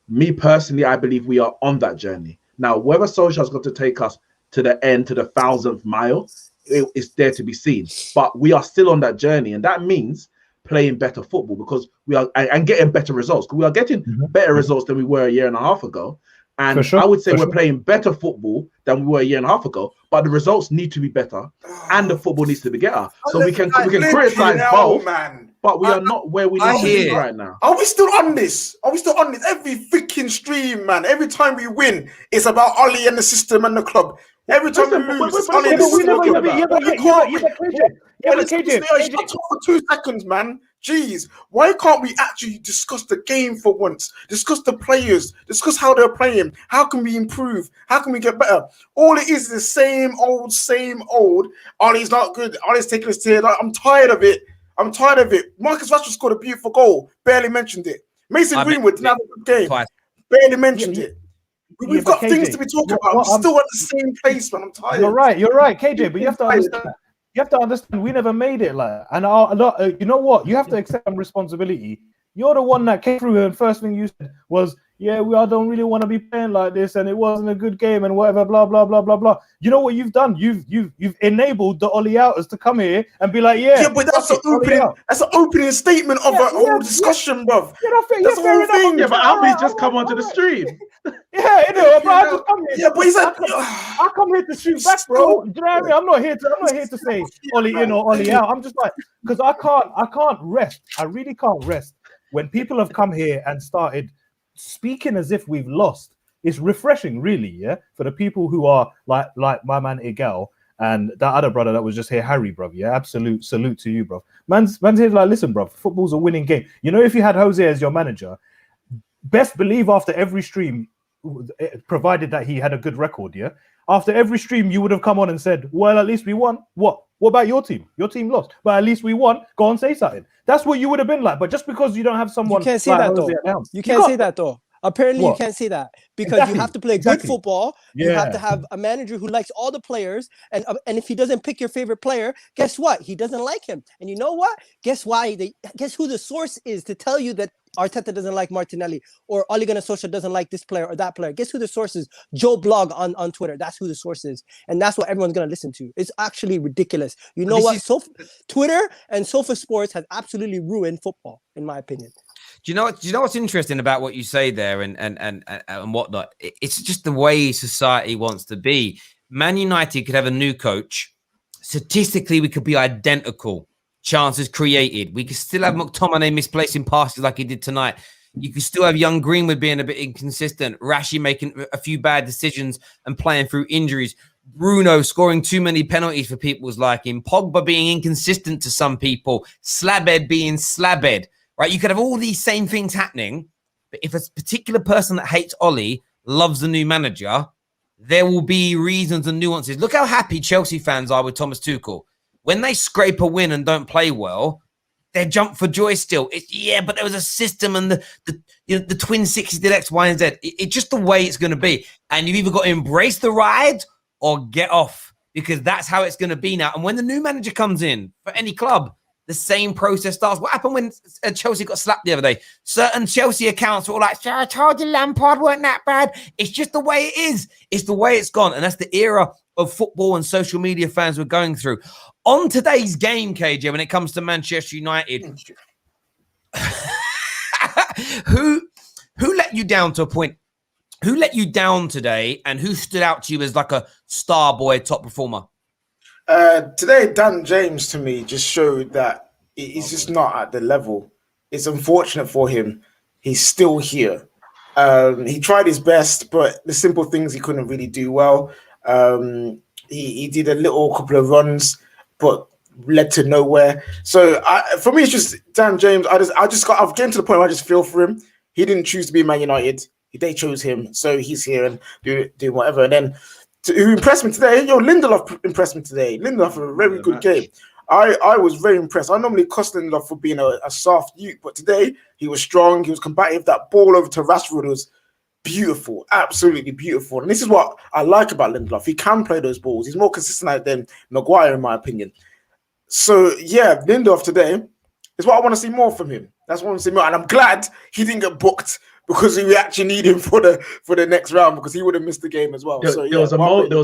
Me personally, I believe we are on that journey. Now, whether Solskjaer's got to take us to the end, to the 1,000th mile, it's there to be seen. But we are still on that journey, and that means playing better football, because we are and getting better results. We are getting better results than we were a year and a half ago. And I would say we're playing better football than we were a year and a half ago, but the results need to be better and the football needs to be better. So we can criticize both, but we are not where we need to be right now. Are we still on this? Every freaking stream, man. Every time we win, it's about Ollie and the system and the club. Every time we lose, it's Ollie and the system. For 2 seconds, man. Jeez, why can't we actually discuss the game for once? Discuss the players, discuss how they're playing. How can we improve? How can we get better? All it is the same old. Ollie's not good. Ollie's taking us here. I'm tired of it. Marcus Rashford scored a beautiful goal. Barely mentioned it. Mason Greenwood didn't have a good game. Twice. Barely mentioned it. We've got things to be talking about. We're still at the same place, man. I'm tired. You're right, KJ, but you have to understand. You have to understand, we never made it like, and you know what? You have to accept some responsibility. You're the one that came through, and first thing you said was, "Yeah, I don't really want to be playing like this, and it wasn't a good game, and whatever, blah blah blah blah blah." You know what you've done? You've enabled the OLE OUTers to come here and be like, "Yeah, but that's an opening statement of a whole discussion, bruv. That's the whole thing. Yeah, but Alfie just come onto the stream. Yeah, you know, but I just come here. Yeah, but he's like, I come here to shoot back, bro. Do you know what I mean? I'm not here to say Ollie in or Ollie out. I'm just like, because I can't rest. I really can't rest when people have come here and started speaking as if we've lost. It's refreshing, really, yeah, for the people who are like my man Igel and that other brother that was just here, Harry, bro. Yeah, absolute salute to you, bro. Man's here like, listen, bro, football's a winning game. You know, if you had Jose as your manager, best believe after every stream, provided that he had a good record, yeah, after every stream you would have come on and said, well, at least we won. What about your team? Your team lost, but at least we won. Go on, say something. That's what you would have been like. But just because you don't have someone, you can't say that though. You can't say that though. Apparently, you can't say that because you have to play good football. Yeah. You have to have a manager who likes all the players, and if he doesn't pick your favorite player, guess what? He doesn't like him. And you know what? Guess who the source is to tell you that Arteta doesn't like Martinelli or Ole Gunnar Solskjaer doesn't like this player or that player. Guess who the source is? Joe Blog on Twitter. That's who the source is, and that's what everyone's gonna listen to. It's actually ridiculous. You know what? Twitter and Sofa Sports has absolutely ruined football, in my opinion. Do you know what's interesting about what you say there and whatnot? It's just the way society wants to be. Man United could have a new coach. Statistically, we could be identical. Chances created. We could still have McTominay misplacing passes like he did tonight. You could still have young Greenwood being a bit inconsistent. Rashi making a few bad decisions and playing through injuries. Bruno scoring too many penalties for people's liking. Pogba being inconsistent to some people. Slabhead being slabhead. Right, you could have all these same things happening, but if a particular person that hates Ollie loves the new manager, there will be reasons and nuances. Look how happy Chelsea fans are with Thomas Tuchel. When they scrape a win and don't play well, they jump for joy still. But there was a system and the twin sixes did X, Y, and Z. It's just the way it's going to be. And you've either got to embrace the ride or get off, because that's how it's going to be now. And when the new manager comes in for any club, the same process starts. What happened when Chelsea got slapped the other day? Certain Chelsea accounts were all like, I told you Lampard weren't that bad. It's just the way it is. It's the way it's gone. And that's the era of football and social media fans we're going through. On today's game, KJ, when it comes to Manchester United, who let you down to a point? Who let you down today, and who stood out to you as like a star boy, top performer? Today, Dan James to me just showed that he's just not at the level. It's unfortunate for him. He's still here. He tried his best, but the simple things he couldn't really do well. He did a couple of runs, but led to nowhere. So for me, it's just Dan James. I've getting to the point where I just feel for him. He didn't choose to be Man United. They chose him, so he's here and doing whatever. And then who impressed me today? Lindelof impressed me today. Lindelof had a very good game. I was very impressed. I normally cuss Lindelof for being a soft youth, but today he was strong. He was combative. That ball over to Rashford was beautiful, absolutely beautiful. And this is what I like about Lindelof. He can play those balls. He's more consistent than Maguire, in my opinion. So yeah, Lindelof today is what I want to see more from him. That's what I want to see more. And I'm glad he didn't get booked, because we actually need him for the next round, because he would have missed the game as well. There was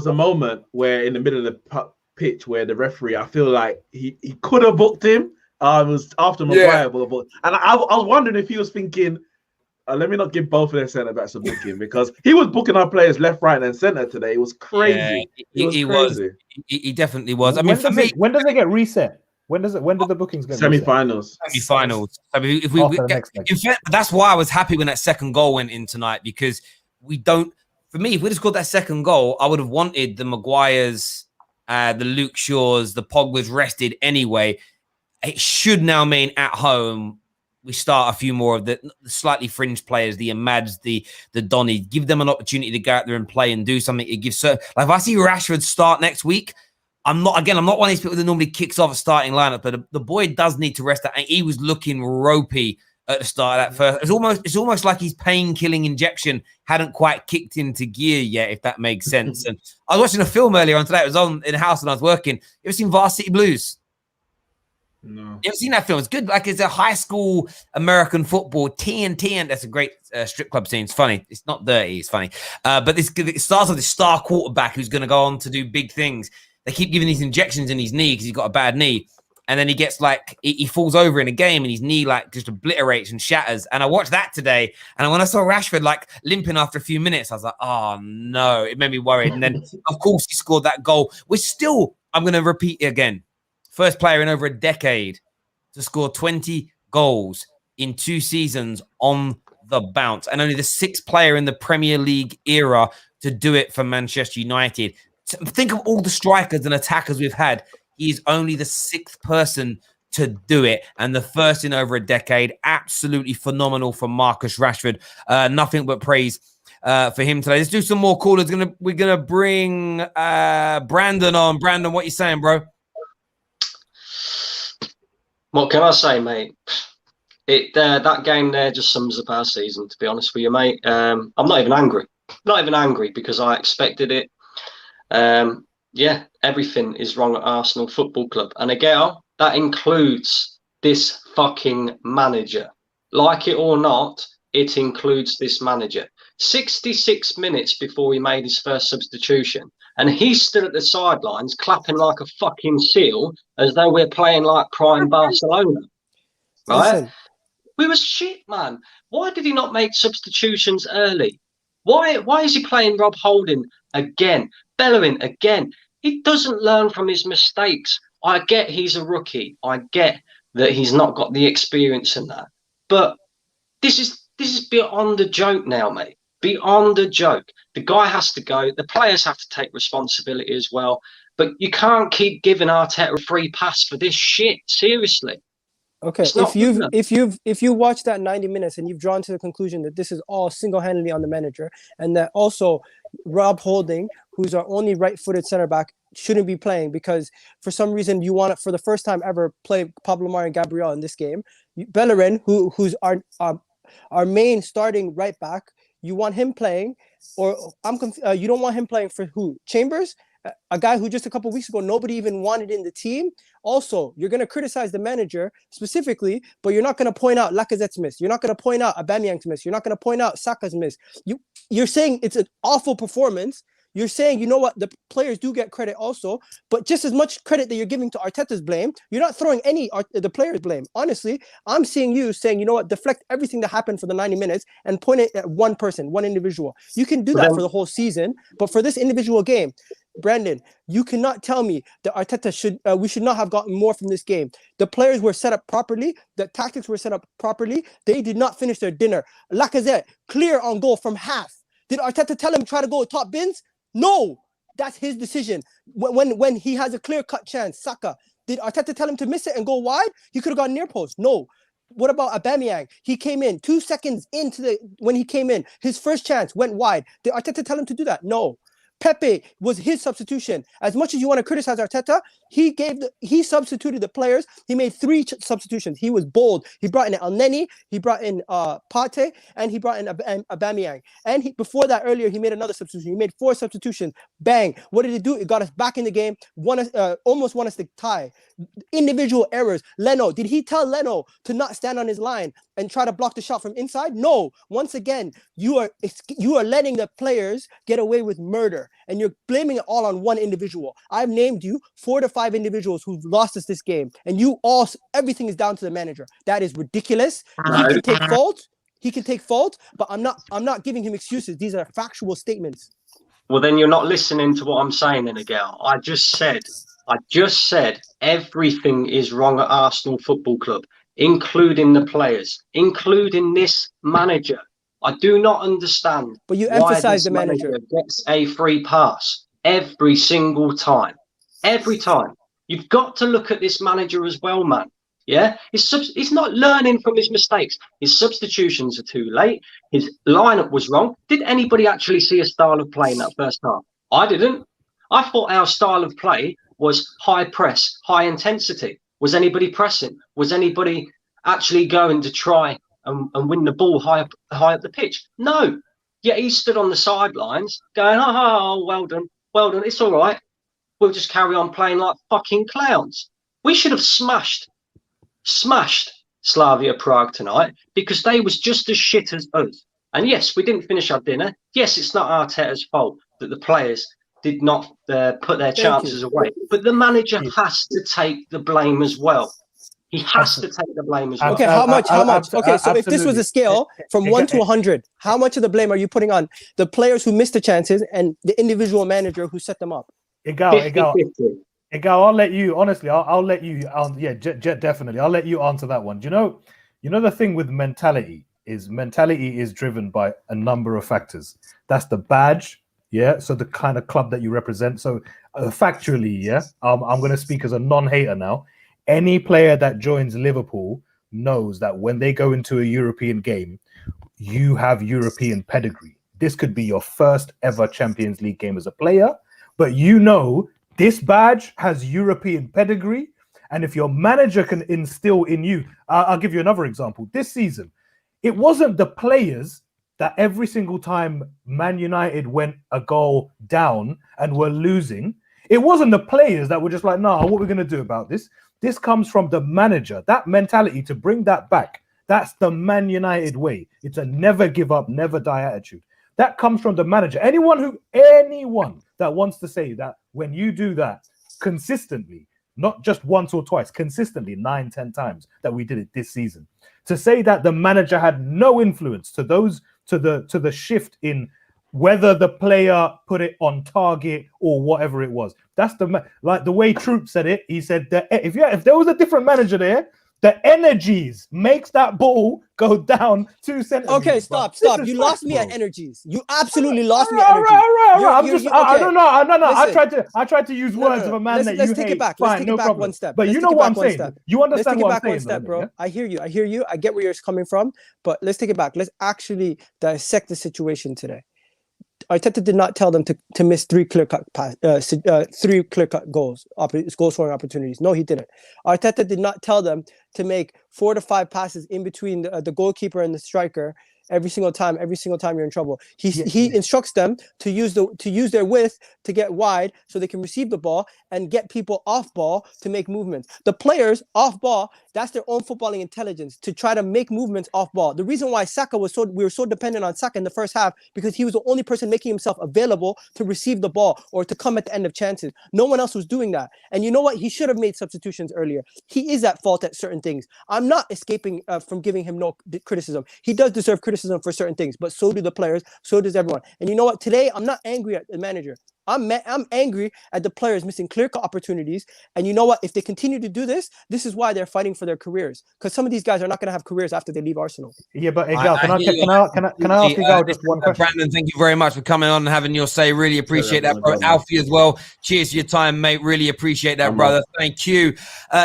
a moment where in the middle of the pitch where the referee, I feel like he could have booked him. It was after Maguire, and I was wondering if he was thinking, let me not give both of their centre backs a booking, because he was booking our players left, right, and centre today. It was crazy. Yeah, he definitely was. I mean, for me, when does it get reset? When do the bookings get semi-finals? Semi-finals. I mean, if we get, in fact, that's why I was happy when that second goal went in tonight, because we don't. For me, if we just scored that second goal, I would have wanted the Maguires, the Luke Shaws, the Pogba's rested anyway. It should now mean at home we start a few more of the slightly fringe players, the Amads, the Donny. Give them an opportunity to go out there and play and do something. It gives like if I see Rashford start next week. I'm not one of these people that normally kicks off a starting lineup, but the boy does need to rest that. And he was looking ropey at the start of that first. It's almost like his pain-killing injection hadn't quite kicked into gear yet, if that makes sense. And I was watching a film earlier on today. It was on in the house when I was working. You ever seen Varsity Blues? No. You ever seen that film? It's good. Like, it's a high school American football TNT, and that's a great strip club scene. It's funny. It's not dirty. It's funny. But it starts with this star quarterback who's going to go on to do big things. They keep giving these injections in his knee because he's got a bad knee. And then he gets he falls over in a game and his knee just obliterates and shatters. And I watched that today. And when I saw Rashford limping after a few minutes, I was like, oh no, it made me worried. And then of course he scored that goal, which still, I'm going to repeat it again. First player in over a decade to score 20 goals in 2 seasons on the bounce. And only the 6th player in the Premier League era to do it for Manchester United. Think of all the strikers and attackers we've had. He's only the 6th person to do it, and the first in over a decade. Absolutely phenomenal from Marcus Rashford. Nothing but praise for him today. Let's do some more callers. We're gonna bring Brandon on. Brandon, what you saying, bro? What can I say, mate? That game there just sums up our season, to be honest with you, mate. I'm not even angry. Not even angry, because I expected it. Yeah, everything is wrong at Arsenal Football Club. And again, that includes this fucking manager. Like it or not, it includes this manager. 66 minutes before he made his first substitution, and he stood at the sidelines clapping like a fucking seal, as though we're playing like prime Barcelona. Right? Listen. We were shit, man. Why did he not make substitutions early? Why is he playing Rob Holding again? Bellerin again? He doesn't learn from his mistakes. I get he's a rookie. I get that he's not got the experience in that. But this is beyond a joke now, mate. Beyond a joke. The guy has to go. The players have to take responsibility as well. But you can't keep giving Arteta a free pass for this shit. Seriously. Okay, It's not good enough. if you watch that 90 minutes and you've drawn to the conclusion that this is all single-handedly on the manager, and that also Rob Holding, who's our only right-footed center back, shouldn't be playing because for some reason you want to, for the first time ever, play Pablo Mari and Gabriel in this game. Bellerin, who's our main starting right back, you want him playing, or you don't want him playing for who? Chambers? A guy who just a couple of weeks ago nobody even wanted in the team. Also, you're going to criticize the manager specifically, but you're not going to point out Lacazette's miss. You're not going to point out Aubameyang's miss. You're not going to point out Saka's miss. You're saying it's an awful performance. You're saying, you know what, the players do get credit also, but just as much credit that you're giving to Arteta's blame, you're not throwing the players' blame. Honestly, I'm seeing you saying, you know what, deflect everything that happened for the 90 minutes and point it at one person, one individual. You can do that for the whole season, but for this individual game, Brandon, you cannot tell me that Arteta we should not have gotten more from this game. The players were set up properly. The tactics were set up properly. They did not finish their dinner. Lacazette, clear on goal from half. Did Arteta tell him try to go top bins? No, that's his decision. When he has a clear-cut chance, Saka, did Arteta tell him to miss it and go wide? He could have gone near post. No. What about Aubameyang? He came in 2 seconds when he came in. His first chance went wide. Did Arteta tell him to do that? No. Pepe was his substitution. As much as you want to criticize Arteta, he substituted the players. He made 3 substitutions. He was bold. He brought in El Neni, he brought in Partey, and he brought in Aubameyang. And before that, earlier, he made another substitution. He made 4 substitutions. Bang! What did it do? It got us back in the game. Almost won us the tie. Individual errors. Leno, did he tell Leno to not stand on his line and try to block the shot from inside? No. Once again, you are letting the players get away with murder. And you're blaming it all on one individual. I've named you 4 to 5 individuals who've lost us this game, and everything is down to the manager. That is ridiculous. He can take fault. But I'm not giving him excuses. These are factual statements. Well, then you're not listening to what I'm saying, then, Miguel. I just said everything is wrong at Arsenal Football Club, including the players, including this manager. I do not understand. But you emphasize the manager gets a free pass every single time. Every time. You've got to look at this manager as well, man. Yeah, he's not learning from his mistakes. His substitutions are too late. His lineup was wrong. Did anybody actually see a style of play in that first half? I didn't. I thought our style of play was high press, high intensity. Was anybody pressing? Was anybody actually going to try and win the ball high up the pitch? No. Yet he stood on the sidelines going, oh, well done, it's all right. We'll just carry on playing like fucking clowns. We should have smashed Slavia Prague tonight because they was just as shit as us. And yes, we didn't finish our dinner. Yes, it's not Arteta's fault that the players did not put their chances away. But the manager has to take the blame as well. He has to take the blame as well. Okay, how much? Okay, so if this was a scale from 1 to 100, how much of the blame are you putting on the players who missed the chances and the individual manager who set them up? Igal, I'll let you, honestly, I'll let you, definitely. I'll let you answer that one. You know the thing with mentality is driven by a number of factors. That's the badge, yeah? So the kind of club that you represent. So factually, yeah, I'm going to speak as a non-hater now. Any player that joins Liverpool knows that when they go into a European game, you have European pedigree. This could be your first ever Champions League game as a player, but you know this badge has European pedigree. And if your manager can instill in you, I'll give you another example. This season, it wasn't the players that every single time Man United went a goal down and were losing, it wasn't the players that were just like, nah, what are we going to do about this? This comes from the manager. That mentality to bring that back, that's the Man United way. It's a never give up, never die attitude. That comes from the manager. Anyone that wants to say that when you do that consistently, not just once or twice, consistently 9, 10 times that we did it this season, to say that the manager had no influence to the shift in whether the player put it on target or whatever it was. That's like the way Troop said it. He said that if there was a different manager there, The energies makes that ball go down 2 centimeters. Okay, stop. You lost me at energies. You absolutely lost me at energies. I don't know. Listen. I tried to use words of a man that you take hate. it back. Fine, Let's take no it back problem. one step. But Let's you take know it what back I'm one saying. step. You Let's understand take it what I'm back one saying, step, though, bro. yeah? I hear you. I get where you're coming from, but let's take it back. Let's actually dissect the situation today. Arteta did not tell them to miss three clear-cut goals scoring opportunities. No, he didn't. Arteta did not tell them to make 4 to 5 passes in between the goalkeeper and the striker every single time you're in trouble. He instructs them to use their width to get wide so they can receive the ball and get people off ball to make movements. The players off ball, that's their own footballing intelligence to try to make movements off ball. The reason why we were so dependent on Saka in the first half, because he was the only person making himself available to receive the ball or to come at the end of chances. No one else was doing that. And you know what? He should have made substitutions earlier. He is at fault at certain things. I'm not escaping from giving him no criticism. He does deserve criticism for certain things, but so do the players, so does everyone. And you know what? Today, I'm not angry at the manager. I'm angry at the players missing clear-cut opportunities. And you know what? If they continue to do this, this is why they're fighting for their careers. Because some of these guys are not going to have careers after they leave Arsenal. Yeah, but Gal, can I ask you, Gal, just one question? Brandon, thank you very much for coming on and having your say. Really appreciate that, bro. Alfie as well. Cheers for your time, mate. Really appreciate that, brother. Thank you.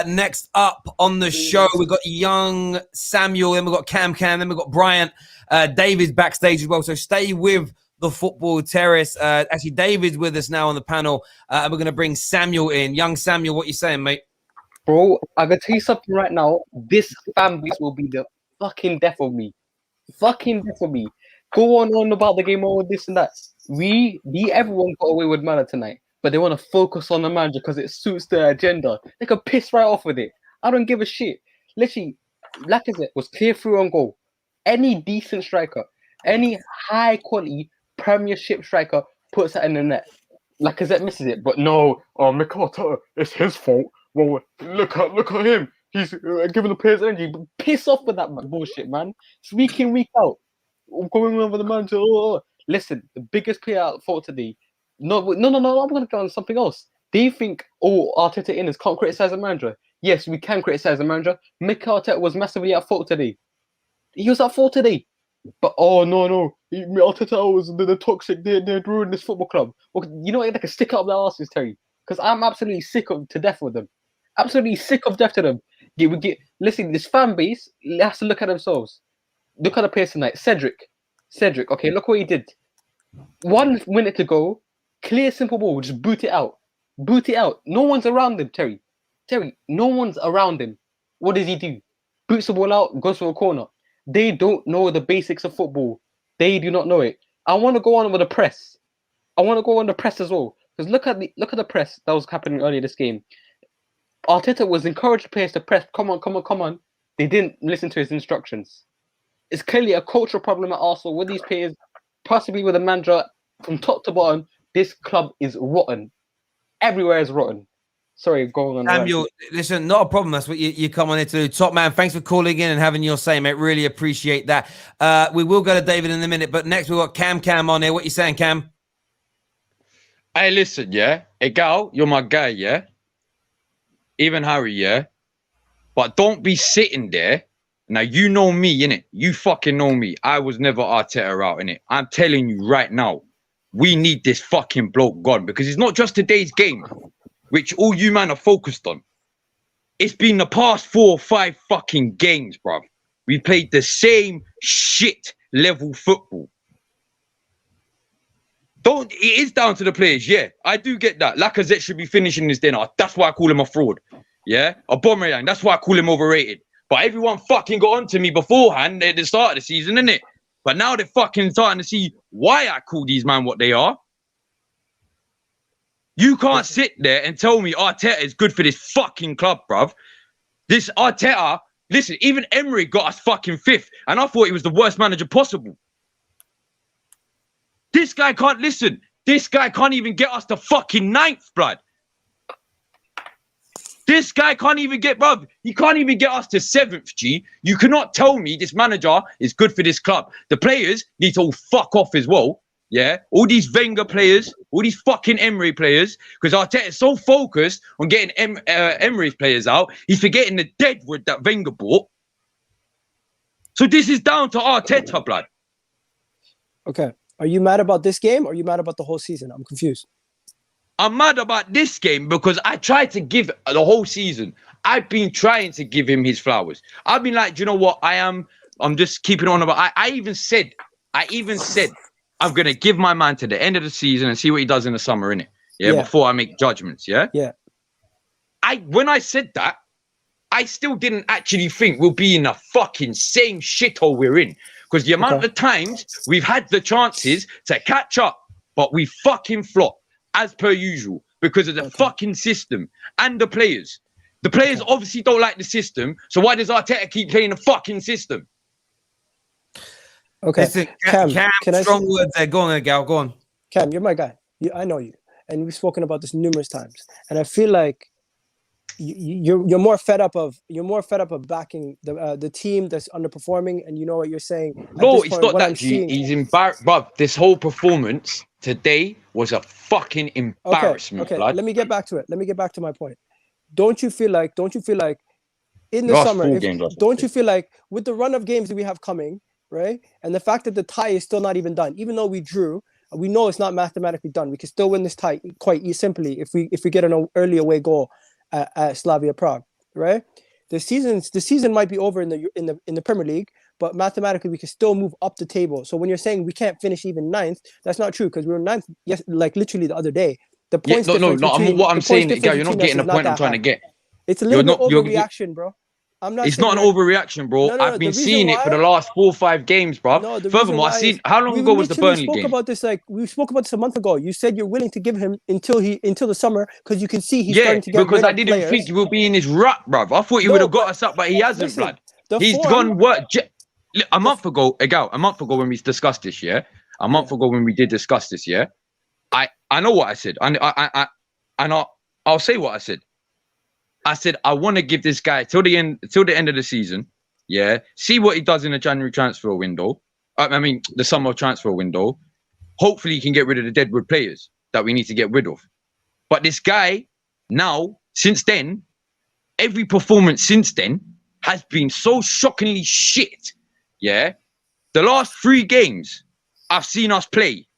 Next up on the show, we've got young Samuel, then we've got Cam, then we've got Bryant. David's backstage as well. So stay with the Football Terrace. Actually, David's with us now on the panel. And we're going to bring Samuel in. Young Samuel, what you saying, mate? Bro, I'm going to tell you something right now. This fan base will be the fucking death of me. Fucking death of me. Go on about the game, all this and that. Everyone got away with manner tonight. But they want to focus on the manager because it suits their agenda. They can piss right off with it. I don't give a shit. Literally, Lacazette was clear through on goal. Any decent striker, any high quality Premiership striker puts it in the net. Lacazette misses it, but no, Arteta, it's his fault. Well, look at him. He's giving the players energy. Piss off with that bullshit, man. It's week in, week out. Going over the manager. Listen, the biggest player at fault today. No. I'm going to go on something else. Do you think Arteta inners can't criticize the manager? Yes, we can criticize the manager. Mikel Arteta was massively at fault today. He was at fault today. But no. Arteta was the toxic. They're ruining this football club. Well, you know what? They can stick up their asses, Terry. Because I'm absolutely sick to death with them. Absolutely sick of death to them. Listen, this fan base has to look at themselves. Look at the players tonight. Cedric. Okay, look what he did. 1 minute to go. Clear, simple ball. Just boot it out. No one's around him, Terry. No one's around him. What does he do? Boots the ball out, goes for a corner. They don't know the basics of football. They do not know it. I want to go on with the press. I want to go on the press as well. Because look at the press that was happening earlier this game. Arteta was encouraging players to press. Come on. They didn't listen to his instructions. It's clearly a cultural problem at Arsenal with these players, possibly with the manager from top to bottom. This club is rotten. Everywhere is rotten. Sorry, going on. Samuel, listen, not a problem. That's what you come on here to do. Top man, thanks for calling in and having your say, mate. Really appreciate that. We will go to David in a minute, but next we've got Cam on here. What you saying, Cam? Hey, listen, yeah? Hey, Gal, you're my guy, yeah? Even Harry, yeah? But don't be sitting there. Now, you know me, innit? You fucking know me. I was never Arteta out, innit? I'm telling you right now, we need this fucking bloke gone because it's not just today's game, which all you man are focused on. It's been the past 4 or 5 fucking games, bruv. We played the same shit level football. It is down to the players, yeah. I do get that. Lacazette should be finishing his dinner. That's why I call him a fraud. Yeah? Aubameyang, that's why I call him overrated. But everyone fucking got onto me beforehand at the start of the season, innit? But now they're fucking starting to see why I call these man what they are. You can't sit there and tell me Arteta is good for this fucking club, bruv. This Arteta, listen, even Emery got us fucking 5th, and I thought he was the worst manager possible. This guy can't listen. This guy can't even get us to fucking 9th, blood. This guy can't even get, bruv. He can't even get us to 7th, G. You cannot tell me this manager is good for this club. The players need to all fuck off as well. Yeah, all these Wenger players, all these fucking Emery players, because Arteta is so focused on getting Emery players out, he's forgetting the deadwood that Wenger bought. So this is down to Arteta, blood. Okay. Are you mad about this game or are you mad about the whole season? I'm confused. I'm mad about this game because I tried to give the whole season. I've been trying to give him his flowers. I've been like, do you know what? I'm just keeping on about. I even said, I'm gonna give my man to the end of the season and see what he does in the summer, innit? Yeah, before I make judgments. Yeah. Yeah. When I said that, I still didn't actually think we'll be in the fucking same shithole we're in. Because the amount of times we've had the chances to catch up, but we fucking flop as per usual because of the fucking system and the players. The players obviously don't like the system, so why does Arteta keep playing the fucking system? Okay. Listen, Cam, Cam strong words there. Go on, Gal. Go on. Cam, you're my guy. I know you, and we've spoken about this numerous times. And I feel like you're more fed up of backing the team that's underperforming, and you know what you're saying. No, it's not that. He's embarrassed, bruv. This whole performance today was a fucking embarrassment. Okay. Blood. Let me get back to it. Let me get back to my point. Don't you feel like in the summer? Don't you feel like with the run of games that we have coming, right, and the fact that the tie is still not even done, even though we drew, we know it's not mathematically done. We can still win this tie quite simply if we get an early away goal at Slavia Prague, right? The season might be over in the Premier League, but mathematically we can still move up the table. So when you're saying we can't finish even ninth, that's not true because we were ninth, yes, like literally the other day. The points what I'm saying, Gal, you're not getting the point I'm trying to get. It's a little bit overreaction, bro. I'm not. It's not an overreaction, bro. I've been seeing it for the last 4 or 5 games, bro. Furthermore, I seen how long ago was the Burnley game? We spoke about this a month ago. You said you're willing to give him until the summer because you can see he's starting to get because I didn't think he would be in his rut, bro. I thought he would have got us up, but he hasn't, blood. He's gone work. A month ago when we discussed this, a month ago when we did discuss this, I know what I said, and I'll say what I said. I said I want to give this guy till the end of the season, see what he does in the January transfer window. I mean the summer transfer window. Hopefully he can get rid of the deadwood players that we need to get rid of. But this guy now, since then, every performance since then has been so shockingly shit. The last 3 games I've seen us play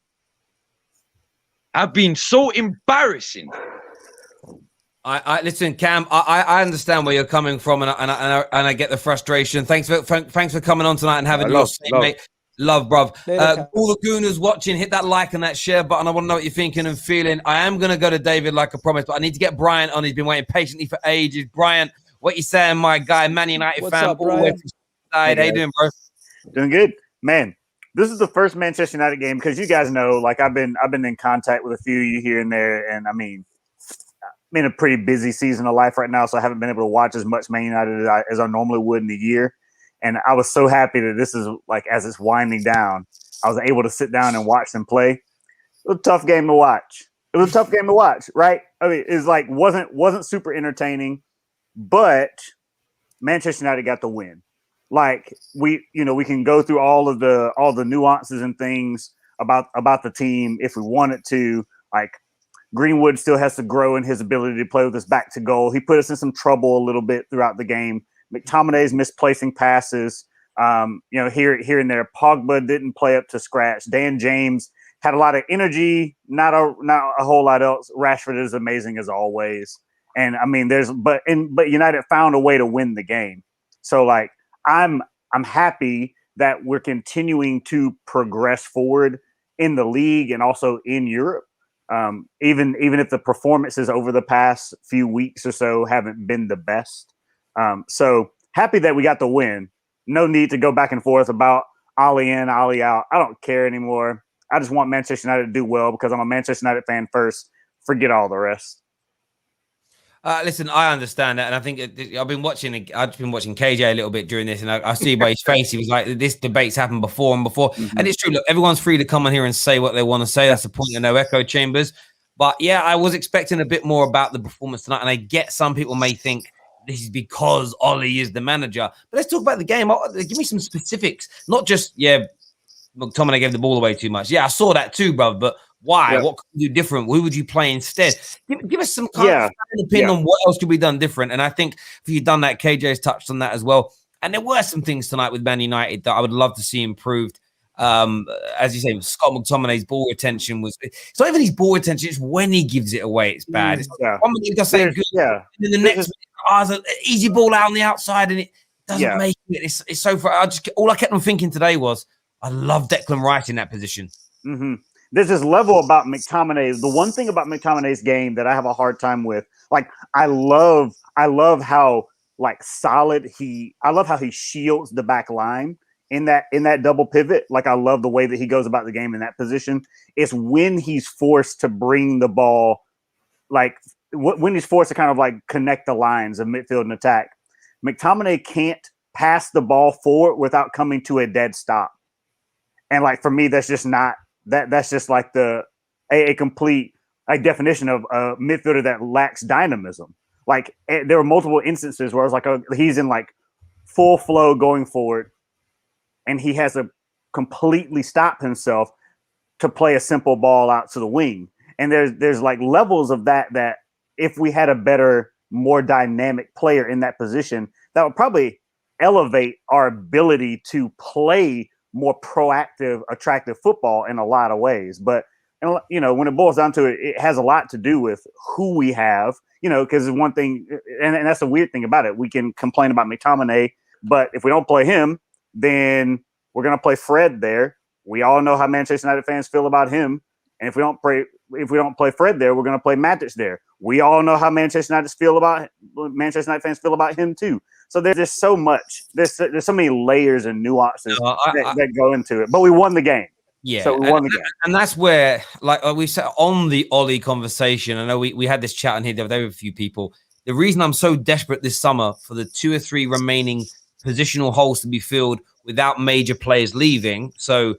have been so embarrassing. I listen, Cam. I understand where you're coming from, and I get the frustration. Thanks for coming on tonight and having your say, mate. Love, bruv. All the Gooners watching, hit that like and that share button. I want to know what you're thinking and feeling. I am going to go to David like I promised, but I need to get Brian on. He's been waiting patiently for ages. Brian, what you saying, my guy? Man United fan. Up, Brian? How you doing, bro? Doing good, man. This is the first Manchester United game because you guys know, like I've been in contact with a few of you here and there, and I mean, I'm in a pretty busy season of life right now, so I haven't been able to watch as much Man United as I normally would in a year. And I was so happy that this is like as it's winding down, I was able to sit down and watch them play. It was a tough game to watch. Right? I mean, it's like wasn't super entertaining, but Manchester United got the win. Like we can go through all the nuances and things about the team if we wanted to. Like Greenwood still has to grow in his ability to play with us back to goal. He put us in some trouble a little bit throughout the game. McTominay's misplacing passes, here and there. Pogba didn't play up to scratch. Dan James had a lot of energy, not a whole lot else. Rashford is amazing as always. And I mean, but United found a way to win the game. So like, I'm happy that we're continuing to progress forward in the league and also in Europe. Even if the performances over the past few weeks or so haven't been the best. So happy that we got the win. No need to go back and forth about OLE in, OLE out. I don't care anymore. I just want Manchester United to do well because I'm a Manchester United fan first. Forget all the rest. Listen, I understand that, and I think I've been watching KJ a little bit during this, and I see by his face he was like, "This debate's happened before and before," and it's true. Look, everyone's free to come on here and say what they want to say. That's the point of no echo chambers. But yeah, I was expecting a bit more about the performance tonight, and I get some people may think this is because Ollie is the manager. But let's talk about the game. Give me some specifics, not just McTominay gave the ball away too much. Yeah, I saw that too, bro. But why? Yeah. What could you do different? Who would you play instead? Give us some kind of opinion on what else could be done different. And I think if you've done that, KJ's touched on that as well. And there were some things tonight with Man United that I would love to see improved. As you say, Scott McTominay's ball retention was. It's not even his ball retention; it's when he gives it away. It's bad. It's one minute he does something good, and then the next minute, it's an easy ball out on the outside, and it doesn't make it. It's so. All I kept on thinking today was, I love Declan Rice in that position. Mm-hmm. There's this level about McTominay. The one thing about McTominay's game that I have a hard time with, like, I love how solid I love how he shields the back line in that double pivot. Like, I love the way that he goes about the game in that position. It's when he's forced to bring the ball, like when he's forced to kind of like connect the lines of midfield and attack. McTominay can't pass the ball forward without coming to a dead stop. And like, for me, that's just not that's just like a complete definition of a midfielder that lacks dynamism. Like, there were multiple instances where I was like, he's in like full flow going forward, and he has to completely stop himself to play a simple ball out to the wing. And there's like levels of that if we had a better, more dynamic player in that position, that would probably elevate our ability to play more proactive, attractive football in a lot of ways. But, you know, when it boils down to it, it has a lot to do with who we have, you know, because one thing, and that's the weird thing about it, we can complain about McTominay, but if we don't play him, then we're going to play Fred there. We all know how Manchester United fans feel about him. And if we don't play Fred there, we're going to play Matic there. We all know how Manchester United fans feel about him too. So there's just so much. There's so many layers and nuances that go into it. But we won the game. Yeah, so we won the game. And that's where, like we said on the Ollie conversation, I know we had this chat on here the other day with a few people. The reason I'm so desperate this summer for the 2 or 3 remaining positional holes to be filled without major players leaving. So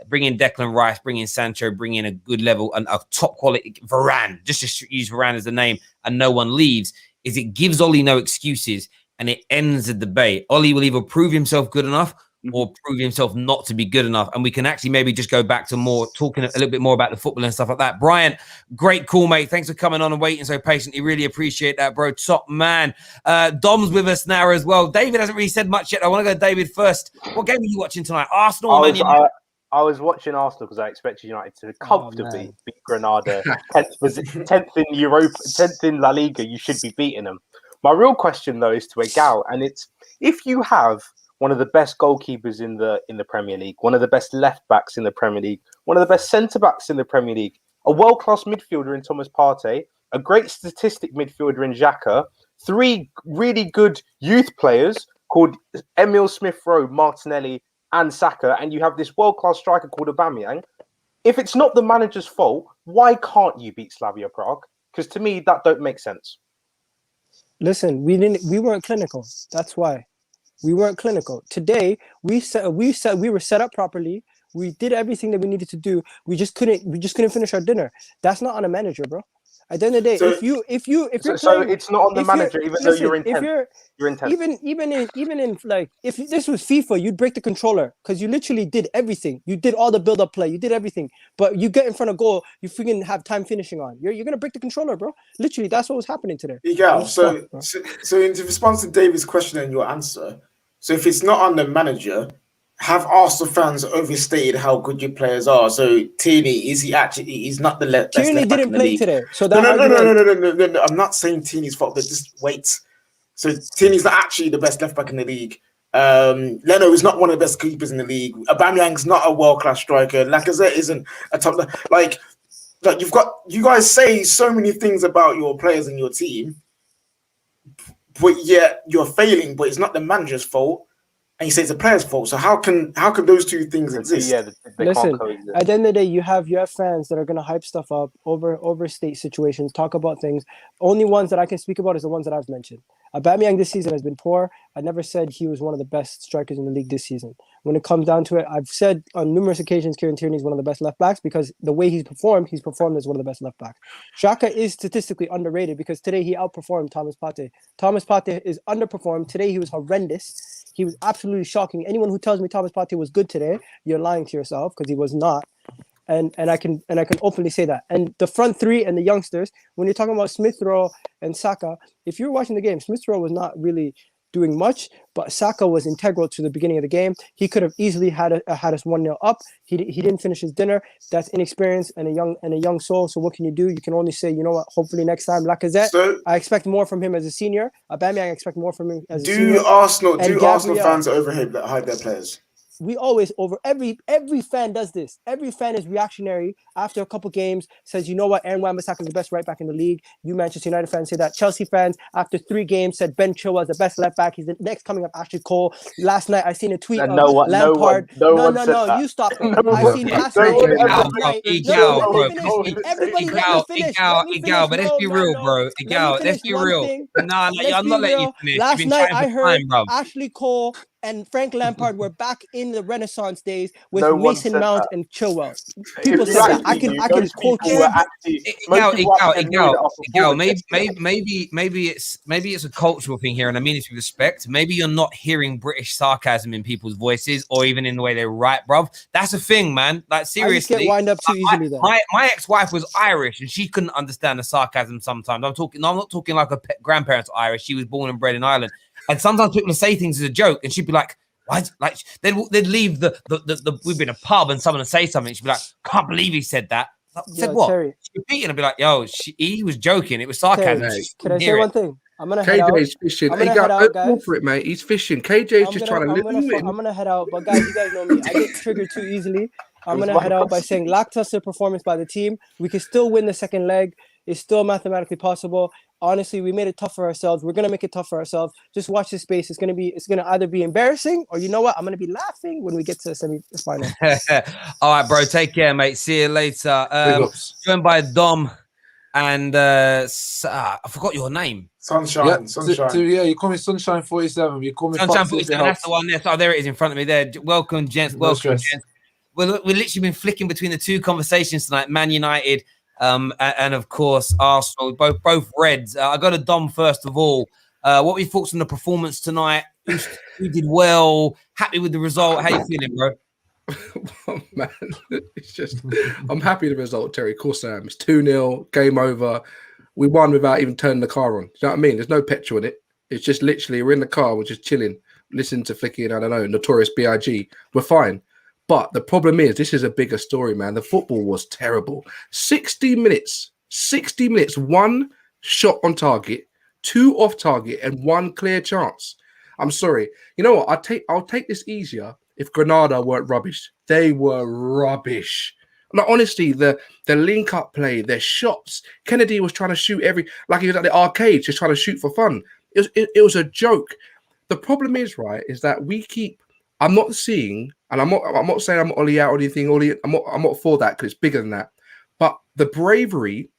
bring in Declan Rice, bring in Sancho, bring in a good level and a top quality Varane, just to use Varane as the name, and no one leaves, is it gives Ollie no excuses and it ends the debate. Ollie will either prove himself good enough or prove himself not to be good enough. And we can actually maybe just go back to more talking a little bit more about the football and stuff like that. Brian, great call, mate. Thanks for coming on and waiting so patiently. Really appreciate that, bro. Top man. Dom's with us now as well. David hasn't really said much yet. I want to go David first. What game are you watching tonight? Arsenal or Man United? I was watching Arsenal because I expected United to comfortably beat Granada. 10th in Europa, 10th in La Liga. You should be beating them. My real question though is to Egal, and it's if you have one of the best goalkeepers in the Premier League, one of the best left backs in the Premier League, one of the best centre backs in the Premier League, a world class midfielder in Thomas Partey, a great statistic midfielder in Xhaka, 3 really good youth players called Emile Smith-Rowe, Martinelli, and Saka, and you have this world-class striker called Aubameyang. If it's not the manager's fault, why can't you beat Slavia Prague? Because to me, that don't make sense. Listen, we weren't clinical. That's why. We weren't clinical. Today, we were set up properly. We did everything that we needed to do. We just couldn't finish our dinner. That's not on a manager, bro. At the end of the day, So- if you're So playing, it's not on the if you're- manager, even though listen, you're if intent. You're intent. even in like if this was FIFA, you'd break the controller because you literally did everything. You did all the build-up play, you did everything, but you get in front of goal, you freaking have time finishing on. You're gonna break the controller, bro. Literally, that's what was happening today. Miguel, so in response to David's question and your answer, so if it's not on the manager, have Arsenal fans overstated how good your players are? So Tierney, he's not the best Tierney left back didn't in the play league. today, so No, that no. I'm not saying Tierney's fault, but just wait. So Tierney's not actually the best left back in the league. Leno is not one of the best keepers in the league. Aubameyang's not a world-class striker. Lacazette isn't a top. Like you guys say so many things about your players and your team, but yet you're failing. But it's not the manager's fault, and you say it's the player's fault. So how can those two things exist? Yeah, they Listen, can't coexist. at the end of the day, you have fans that are gonna hype stuff up, overstate situations, talk about things. Only ones that I can speak about is the ones that I've mentioned. Aubameyang this season has been poor. I never said he was one of the best strikers in the league this season. When it comes down to it, I've said on numerous occasions Kieran Tierney is one of the best left backs because the way he's performed as one of the best left backs. Xhaka is statistically underrated because today he outperformed Thomas Partey. Thomas Partey is underperformed. Today he was horrendous. He was absolutely shocking. Anyone who tells me Thomas Partey was good today, you're lying to yourself because he was not. And I can openly say that. And the front three and the youngsters, when you're talking about Smith Rowe and Saka, if you're watching the game, Smith Rowe was not really doing much, but Saka was integral to the beginning of the game. He could have easily had us 1-0 up. He didn't finish his dinner. That's inexperience and a young soul. So what can you do? You can only say, you know what? Hopefully next time, Lacazette. I expect more from him as a senior. Aubameyang, I expect more from him as a senior. Do Arsenal Gabriel, fans overhype their players? We always every fan does this. Every fan is reactionary after a couple games, says, you know what, Aaron Wan-Bissaka is the best right back in the league. You Manchester United fans say that. Chelsea fans, after 3 games, said Ben Chilwell is the best left back. He's the next coming up Ashley Cole. Last night, I seen a tweet of Lampard. No, you stop it. I seen last night. But let's be real, bro. Let's be real. Nah, I'm not letting you finish. Last night, I heard Ashley Cole and Frank Lampard were back in the Renaissance days with Mason Mount and Chilwell. People said that. I can quote you. Maybe it's a cultural thing here, and I mean this with respect. Maybe you're not hearing British sarcasm in people's voices or even in the way they write, bruv. That's a thing, man. Like seriously, I just get wind up too easily. Then my ex-wife was Irish, and she couldn't understand the sarcasm sometimes. I'm not talking like her grandparents are Irish. She was born and bred in Ireland. And sometimes people say things as a joke, and she'd be like, "Why?" Like they'd leave the we've been in a pub, and someone would say something. She'd be like, "Can't believe he said that." Like, said what? Terry. She'd repeat it and be like, "Yo, he was joking. It was sarcasm." Can I say one thing? I'm gonna head out. KJ's fishing. Hey, go for it, mate. He's fishing. KJ's just trying to live. I'm gonna head out, but guys, you guys know me. I get triggered too easily. I'm gonna head out by saying lackluster performance by the team. We can still win the second leg. It's still mathematically possible. Honestly, we made it tough for ourselves. We're gonna make it tough for ourselves. Just watch this space. It's gonna either be embarrassing or you know what? I'm gonna be laughing when we get to the semi-final. All right, bro. Take care, mate. See you later. Joined by Dom and I forgot your name. Sunshine. You call me Sunshine 47. You call me Sunshine 47. That's the one there. Oh, there it is in front of me. There. Welcome, gents. Welcome, gents. We've literally been flicking between the two conversations tonight. Man United. And of course Arsenal, both Reds. I go to Dom first of all. What were your thoughts on the performance tonight? Who did well? Happy with the result? How you feeling, bro? Oh, man, it's just I'm happy with the result, Terry. Of course I am. It's 2-0, game over. We won without even turning the car on. Do you know what I mean? There's no petrol in it. It's just literally we're in the car, we're just chilling, listening to flicking, I don't know, Notorious B.I.G. We're fine. But the problem is, this is a bigger story, man. The football was terrible. 60 minutes, 1 shot on target, 2 off target, and 1 clear chance. I'm sorry. You know what? I'll take this easier if Granada weren't rubbish. They were rubbish. Like, honestly, the link-up play, their shots. Kennedy was trying to shoot like he was at the arcade, just trying to shoot for fun. It was a joke. The problem is, right, is that we keep. I'm not seeing, and I'm not saying I'm OLE out or anything. I'm not for that because it's bigger than that. But the bravery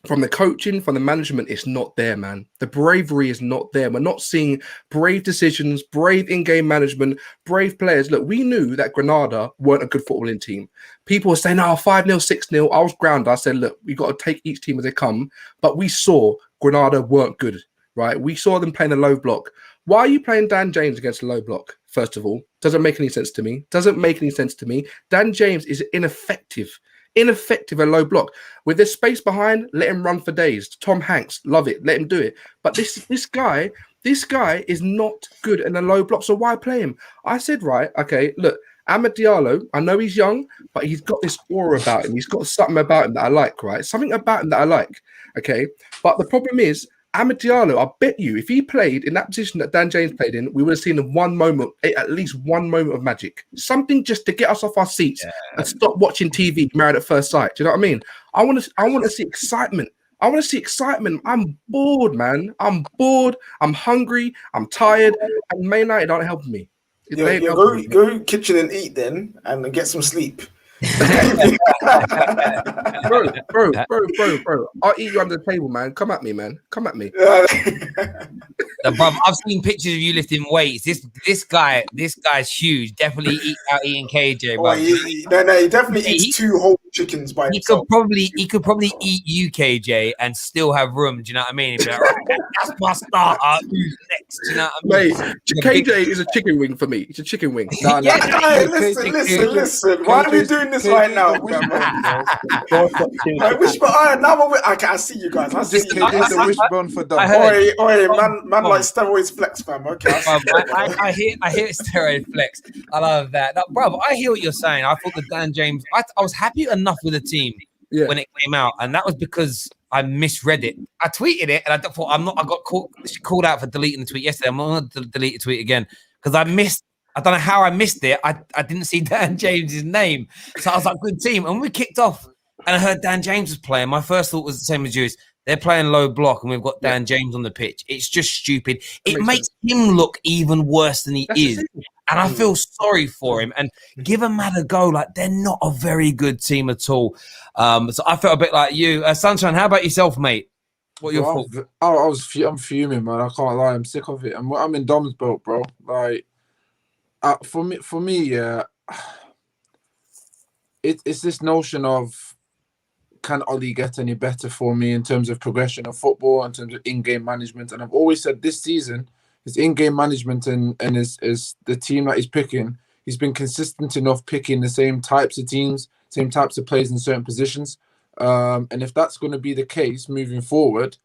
from the coaching, from the management, is not there, man. The bravery is not there. We're not seeing brave decisions, brave in-game management, brave players. Look, we knew that Granada weren't a good footballing team. People were saying, 5-0, 6-0. I was grounded. I said, look, we got to take each team as they come. But we saw Granada weren't good, right? We saw them playing a low block. Why are you playing Dan James against a low block? First of all, doesn't make any sense to me. Dan James is ineffective at low block. With this space behind, let him run for days. Tom Hanks, love it. Let him do it. But this guy is not good in a low block. So why play him? I said, right, okay, look, Amad Diallo, I know he's young, but he's got this aura about him. He's got something about him that I like, right? Something about him that I like, okay? But the problem is, Amad Diallo, I bet you, if he played in that position that Dan James played in, we would have seen at least one moment of magic. Something just to get us off our seats and stop watching TV, Married at First Sight. Do you know what I mean? I want to see excitement. I'm bored, man. I'm bored. I'm hungry. I'm tired. And Man United aren't helping me. Go kitchen and eat then, and get some sleep. bro. I'll eat you under the table, man. Come at me, man. Come at me. Bruv, I've seen pictures of you lifting weights. This guy's huge. Definitely eating KJ, Oh, bro. he definitely eats 2 whole chickens by himself. He could probably eat you, KJ, and still have room. Do you know what I mean? He'd be like, right, that's my starter. Who's next? Do you know what I mean? Mate, KJ is a chicken wing for me. It's a chicken wing. No, Yeah, Hey, listen. Why are we doing this right now? I see you guys. I see you guys. KJ's the wishbone for Dom. Oi, man like steroids flex, fam. Okay, I hear steroid flex. I love that. Now, bro, I hear what you're saying. I thought the Dan James. I was happy enough with the team when it came out, and that was because I misread it. I tweeted it, and I thought I got called out for deleting the tweet yesterday. I'm not going to delete the tweet again because I missed. I don't know how I missed it. I didn't see Dan James's name, so I was like, "Good team." And when we kicked off, and I heard Dan James was playing, my first thought was the same as yours. They're playing low block, and we've got Dan James on the pitch. It's just stupid. It makes him look even worse than he is. And I feel sorry for him. And give a man a go. Like, they're not a very good team at all. So I felt a bit like you. Sunshine, how about yourself, mate? What are your thoughts? I'm fuming, man. I can't lie. I'm sick of it. I'm in Dom's boat, bro. Like, for me, yeah, it's this notion of, can Ollie get any better for me in terms of progression of football, in terms of in-game management? And I've always said this season, his in-game management and his the team that he's picking, he's been consistent enough picking the same types of teams, same types of players in certain positions. And if that's going to be the case moving forward,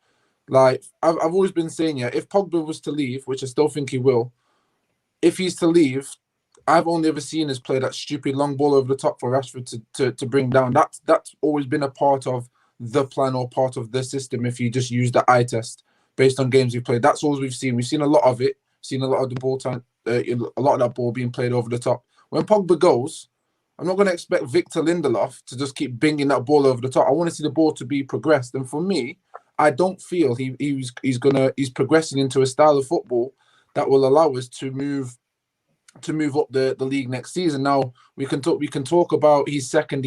like I've always been saying, if Pogba was to leave, which I still think he will, if he's to leave, I've only ever seen us play that stupid long ball over the top for Rashford to bring down. That's always been a part of the plan or part of the system. If you just use the eye test based on games we've played, that's all we've seen. We've seen a lot of it. Seen a lot of the ball time, a lot of that ball being played over the top. When Pogba goes, I'm not going to expect Victor Lindelof to just keep binging that ball over the top. I want to see the ball to be progressed. And for me, I don't feel he's progressing into a style of football that will allow us to move up the league next season. Now we can talk about he's second,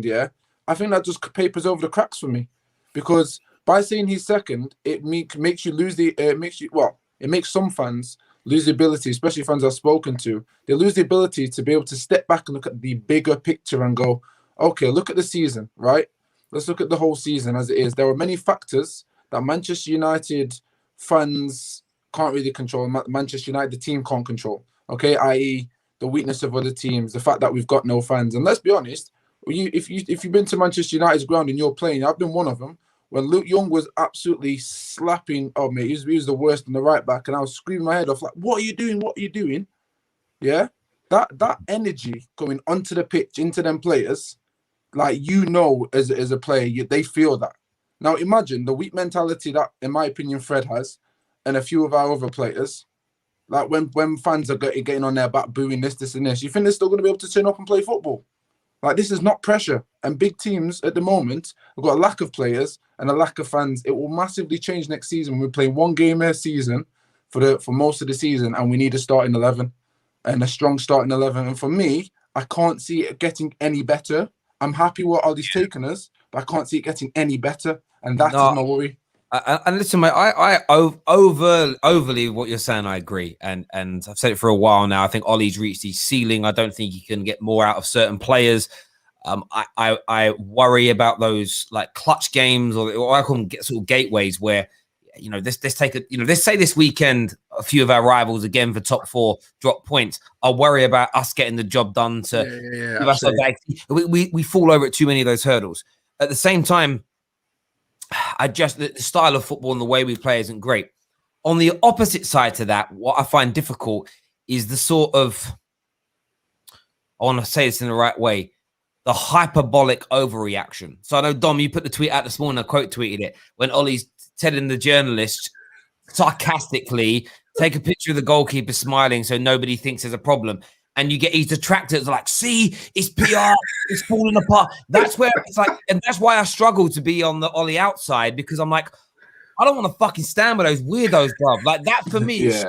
yeah. I think that just papers over the cracks for me, because by saying he's second, it makes you lose it makes some fans lose the ability, especially fans I've spoken to. They lose the ability to be able to step back and look at the bigger picture and go, okay, look at the season, right? Let's look at the whole season as it is. There are many factors that Manchester United fans can't really control. Manchester United, the team, can't control. Okay, i.e. the weakness of other teams, the fact that we've got no fans. And let's be honest, if you've been to Manchester United's ground and you're playing, I've been one of them, when Luke Young was absolutely slapping, oh mate, he was the worst on the right back, and I was screaming my head off like, what are you doing? What are you doing? Yeah, that energy coming onto the pitch, into them players, like, as a player, they feel that. Now imagine the weak mentality that, in my opinion, Fred has, and a few of our other players. Like when fans are getting on their back, booing this, and this, you think they're still going to be able to turn up and play football? Like, this is not pressure. And big teams at the moment have got a lack of players and a lack of fans. It will massively change next season. We're playing one game a season for most of the season, and we need a starting 11 and a strong starting 11. And for me, I can't see it getting any better. I'm happy with all these taken us, but I can't see it getting any better. And that is my worry. And listen, mate, I overly what you're saying, I agree, and I've said it for a while now. I think Ollie's reached his ceiling. I don't think he can get more out of certain players. I worry about those like clutch games, or I call them sort of gateways, where let's say this weekend a few of our rivals again for top 4 drop points. I worry about us getting the job done to give us we fall over at too many of those hurdles. At the same time, the style of football and the way we play isn't great. On the opposite side to that, what I find difficult is the sort of, I want to say this in the right way, the hyperbolic overreaction. So I know, Dom, you put the tweet out this morning, I quote tweeted it, when Ollie's telling the journalist sarcastically, take a picture of the goalkeeper smiling so nobody thinks there's a problem. And you get his detractors like, see, it's PR, it's falling apart. That's where it's like, and that's why I struggle to be on the OLE OUT side, because I'm like, I don't want to fucking stand with those weirdos, bruv. Like, that for me is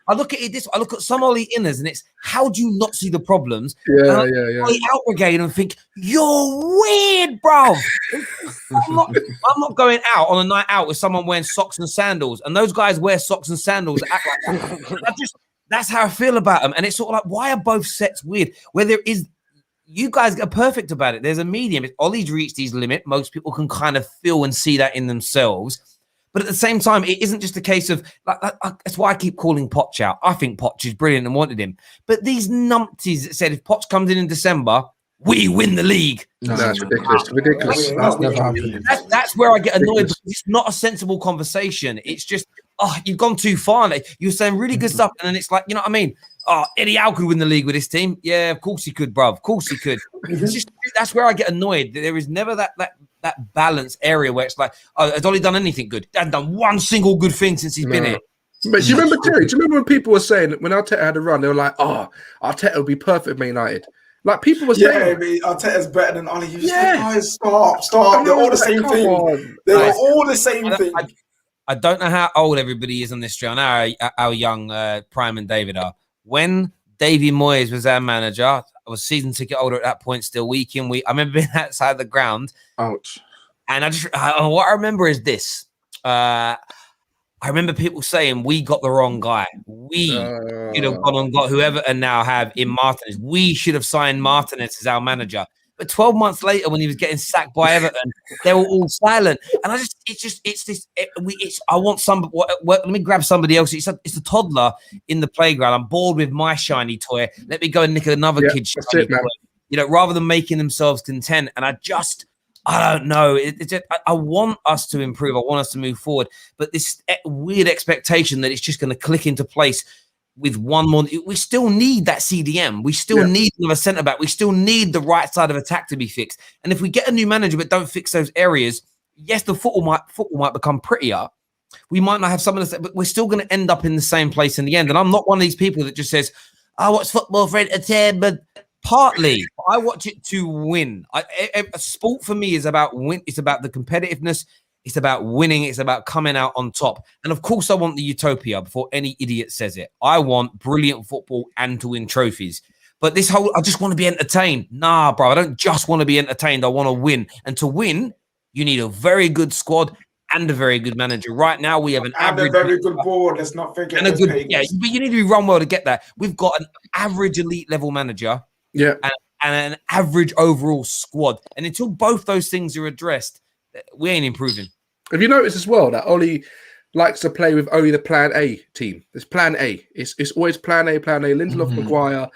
I look at it this. I look at some Ollie inners, and it's how do you not see the problems? Yeah, and yeah, yeah. Ollie out brigade and think you're weird, bro. I'm not going out on a night out with someone wearing socks and sandals, and those guys wear socks and sandals. Act like that. That's how I feel about them, and it's sort of like, why are both sets weird? Where there is. You guys are perfect about it. There's a medium. If Ollie's reached his limit, most people can kind of feel and see that in themselves. But at the same time, it isn't just a case of like that's why I keep calling Poch out. I think Poch is brilliant and wanted him. But these numpties that said if Poch comes in December, we win the league. No, that's ridiculous. Ridiculous. That's never happened. That's where I get annoyed because it's not a sensible conversation. It's just, you've gone too far. You're saying really good stuff, and then it's like, you know what I mean? Oh, Eddie Howe could win the league with this team. Yeah, of course he could, bruv. Of course he could. It's just that's where I get annoyed. There is never that balance area where it's like, oh, has Ollie done anything good? He hasn't done one single good thing since he's been here. But do you remember, Terry? Do you remember when people were saying when Arteta had a run, they were like, "Oh, Arteta would be perfect for Man United." Like people were saying, Arteta's better than Ollie. You just like, guys, stop. They're all the same thing. They're all the same thing. I don't know how old everybody is on this stream. I know how young Prime and David are. When Davy Moyes was our manager, I was season ticket holder at that point, still week in week. I remember being outside the ground. Ouch. And what I remember is this. I remember people saying we got the wrong guy. We should have gone and got whoever and now have in Martinez. We should have signed Martinez as our manager. But 12 months later, when he was getting sacked by Everton, they were all silent. And I want some. Let me grab somebody else. It's a toddler in the playground. I'm bored with my shiny toy. Let me go and nick another kid's shiny toy. You know, rather than making themselves content. And I don't know. I want us to improve. I want us to move forward. But this weird expectation that it's just going to click into place with one more. We still need that CDM. We still need another centre back. We still need the right side of attack to be fixed. And if we get a new manager but don't fix those areas, yes, the football might become prettier. We might not have some of the, but we're still going to end up in the same place in the end. And I'm not one of these people that just says, "I watch football for entertainment." Partly, I watch it to win. Sport for me is about win. It's about the competitiveness. It's about winning. It's about coming out on top. And of course, I want the utopia before any idiot says it. I want brilliant football and to win trophies. But this whole, I just want to be entertained. Nah, bro, I don't just want to be entertained. I want to win. And to win, you need a very good squad and a very good manager. Right now, we have an average. And a very good board. Let's not forget. And a good, but you need to be run well to get that. We've got an average elite level manager. Yeah. And an average overall squad. And until both those things are addressed, we ain't improving. Have you noticed as well that Ollie likes to play with only the Plan A team? There's Plan A. It's always Plan A. Lindelof, Maguire,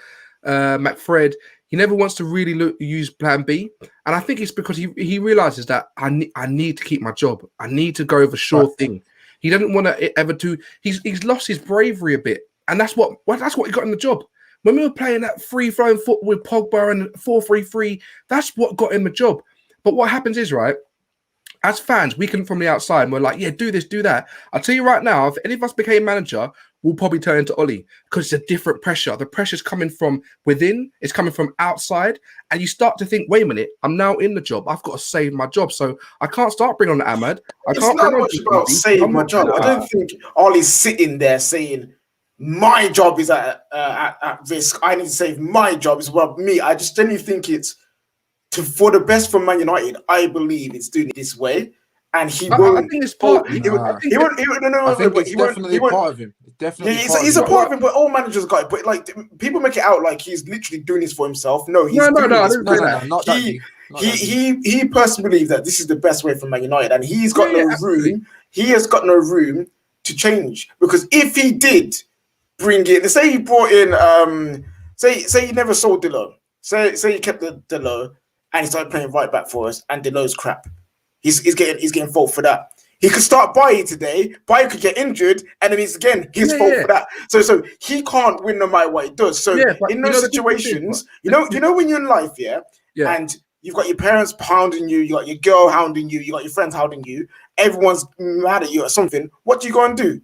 McFred. He never wants to really use Plan B. And I think it's because he realizes that I need to keep my job. I need to go with a sure thing. He doesn't want to ever do. He's lost his bravery a bit. And that's what he got in the job. When we were playing that free-flowing football with Pogba and 4-3-3, that's what got him a job. But what happens is, right, as fans, we can from the outside, and we're like, yeah, do this, do that. I'll tell you right now, if any of us became manager, we'll probably turn into Ollie because it's a different pressure. The pressure's coming from within, it's coming from outside, and you start to think, wait a minute, I'm now in the job. I've got to save my job. So I can't start bringing on Ahmad. It's not much about saving my job. I don't think Ollie's sitting there saying, my job is at risk. I need to save my job as well. Me, I just genuinely think it's for the best for Man United. I believe it's doing it this way, and he won't. I think it's part. He won't. I think it's definitely part of him. Definitely, he's a part of him. But all managers got it. But like people make it out like he's literally doing this for himself. No, he's he personally believes that this is the best way for Man United, and he's got no room. He has got no room to change, because if he did bring in, say he brought in, say he never sold Delo, say he kept the Delo and he started playing right back for us, and Delo's crap. He's getting fault for that. He could start Bailly today. Bailly could get injured, and then his fault for that. So he can't win no matter what he does. So in those situations, you know when you're in life, and you've got your parents pounding you, you got your girl hounding you, you got your friends hounding you, everyone's mad at you or something. What do you go and do?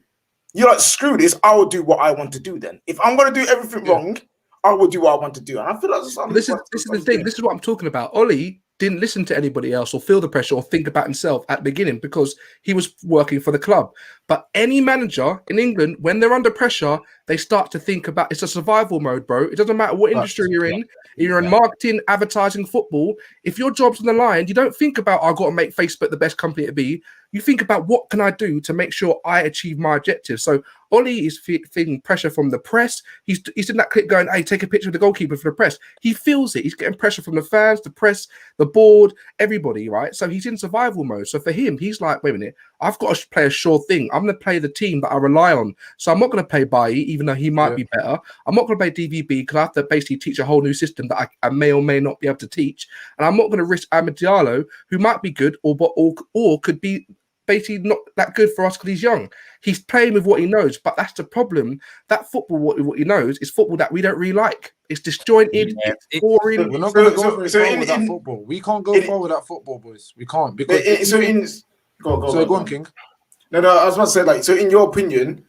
You're like, screw this, I will do what I want to do then. If I'm going to do everything wrong, I will do what I want to do. And I feel like this is the thing. This is what I'm talking about. Ollie didn't listen to anybody else or feel the pressure or think about himself at the beginning because he was working for the club. But any manager in England, when they're under pressure, they start to think about it's a survival mode, bro. It doesn't matter what industry you're in. You're in marketing, advertising, football. If your job's on the line, you don't think about I've got to make Facebook the best company to be. You think about what can I do to make sure I achieve my objectives. So Ollie is feeling pressure from the press. He's in that clip going, hey, take a picture of the goalkeeper for the press. He feels it. He's getting pressure from the fans, the press, the board, everybody, right? So he's in survival mode. So for him, he's like, wait a minute, I've got to play a sure thing. I'm going to play the team that I rely on. So I'm not going to play Bailly, even though he might be better. I'm not going to play DVB because I have to basically teach a whole new system that I may or may not be able to teach. And I'm not going to risk Amad Diallo, who might be good or could be basically not that good for us because he's young. He's playing with what he knows, but that's the problem. That football, what he knows, is football that we don't really like. It's disjointed, it's boring. We're not going to go very far with that football. We can't go far with that football, boys. We can't because. Go on, King. No, I was about to say, like, so in your opinion,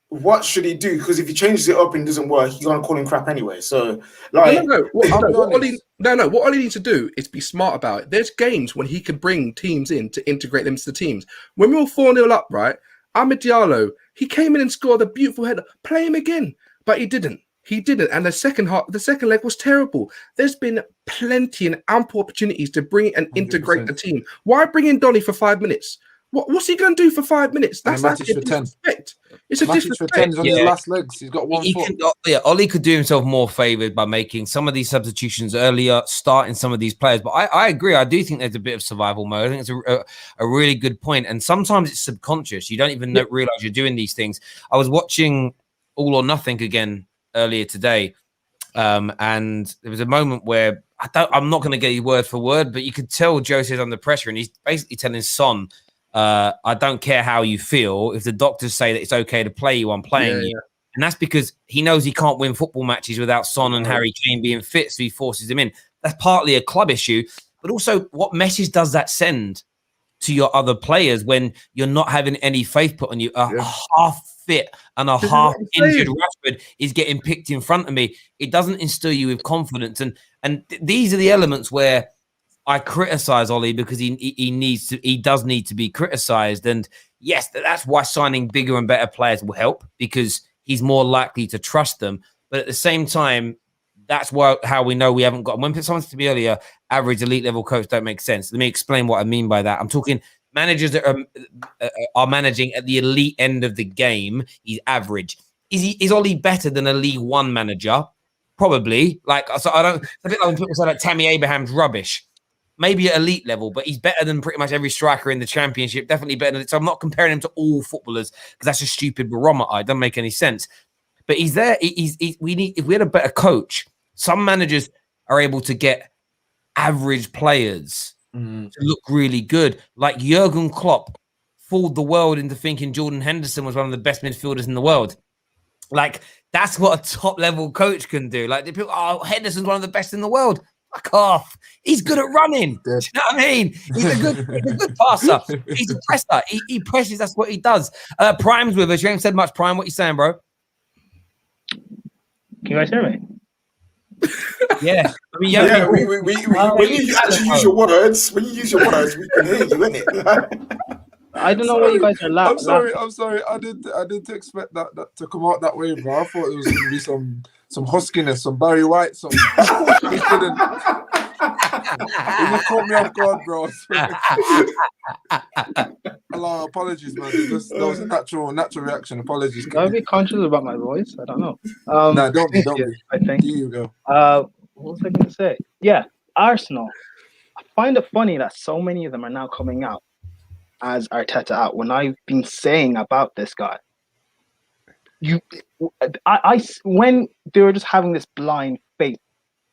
what should he do? Because if he changes it up and it doesn't work, you're gonna call him crap anyway. So, like, What Ollie needs to do is be smart about it. There's games when he could bring teams in to integrate them to the teams. When we were 4-0 up, right? Amad Diallo, he came in and scored a beautiful header. Play him again, but he didn't. He didn't, and the second leg was terrible. There's been plenty and ample opportunities to bring and integrate 100%. The team. Why bring in Donny for 5 minutes? What's he going to do for 5 minutes? That's actually a disrespect. It's a disrespect. For 10 on his last legs. He's got one foot. Ollie could do himself more favoured by making some of these substitutions earlier, starting some of these players. But I agree. I do think there's a bit of survival mode. I think it's a really good point. And sometimes it's subconscious. You don't even realise you're doing these things. I was watching All or Nothing again earlier today. And there was a moment where I'm not going to get you word for word, but you could tell Jose's under pressure. And he's basically telling Son, I don't care how you feel. If the doctors say that it's okay to play you, I'm playing you. And that's because he knows he can't win football matches without Son and Harry Kane being fit, so he forces them in. That's partly a club issue, but also what message does that send to your other players when you're not having any faith put on you? A half fit and a half injured Rashford is getting picked in front of me. It doesn't instill you with confidence. And these are the elements where I criticize Ollie because he does need to be criticized. And yes, that's why signing bigger and better players will help because he's more likely to trust them. But at the same time, that's how we know we haven't got. When someone said to me earlier, average elite level coach don't make sense. Let me explain what I mean by that. I'm talking managers that are managing at the elite end of the game. He's average. Is Ollie better than a League One manager? Probably. So I don't. A bit like when people say like Tammy Abraham's rubbish. Maybe at elite level, but he's better than pretty much every striker in the championship. Definitely better than it. So I'm not comparing him to all footballers because that's a stupid barometer. It doesn't make any sense. But he's there. If we had a better coach, some managers are able to get average players to look really good. Like Jurgen Klopp fooled the world into thinking Jordan Henderson was one of the best midfielders in the world. Like that's what a top level coach can do. Like people, Henderson's one of the best in the world. Fuck off. He's good at running. Do you know what I mean? He's a good passer. He's a presser. He presses. That's what he does. Prime's with us. You haven't said much, Prime. What you saying, bro? Can you guys hear me? Yeah. I mean, when you actually use your words, we can hear you, innit? I don't know why you guys are laughing. I'm sorry. I didn't expect that to come out that way, bro. I thought it was going to be some huskiness, some Barry White, some. You caught me off guard, bro. Hello, apologies, man. That was a natural reaction. Apologies. I'm a bit conscious about my voice. I don't know. No, don't be. I think. Here you go. What was I going to say? Yeah, Arsenal. I find it funny that so many of them are now coming out as Arteta out when I've been saying about this guy. When they were just having this blind faith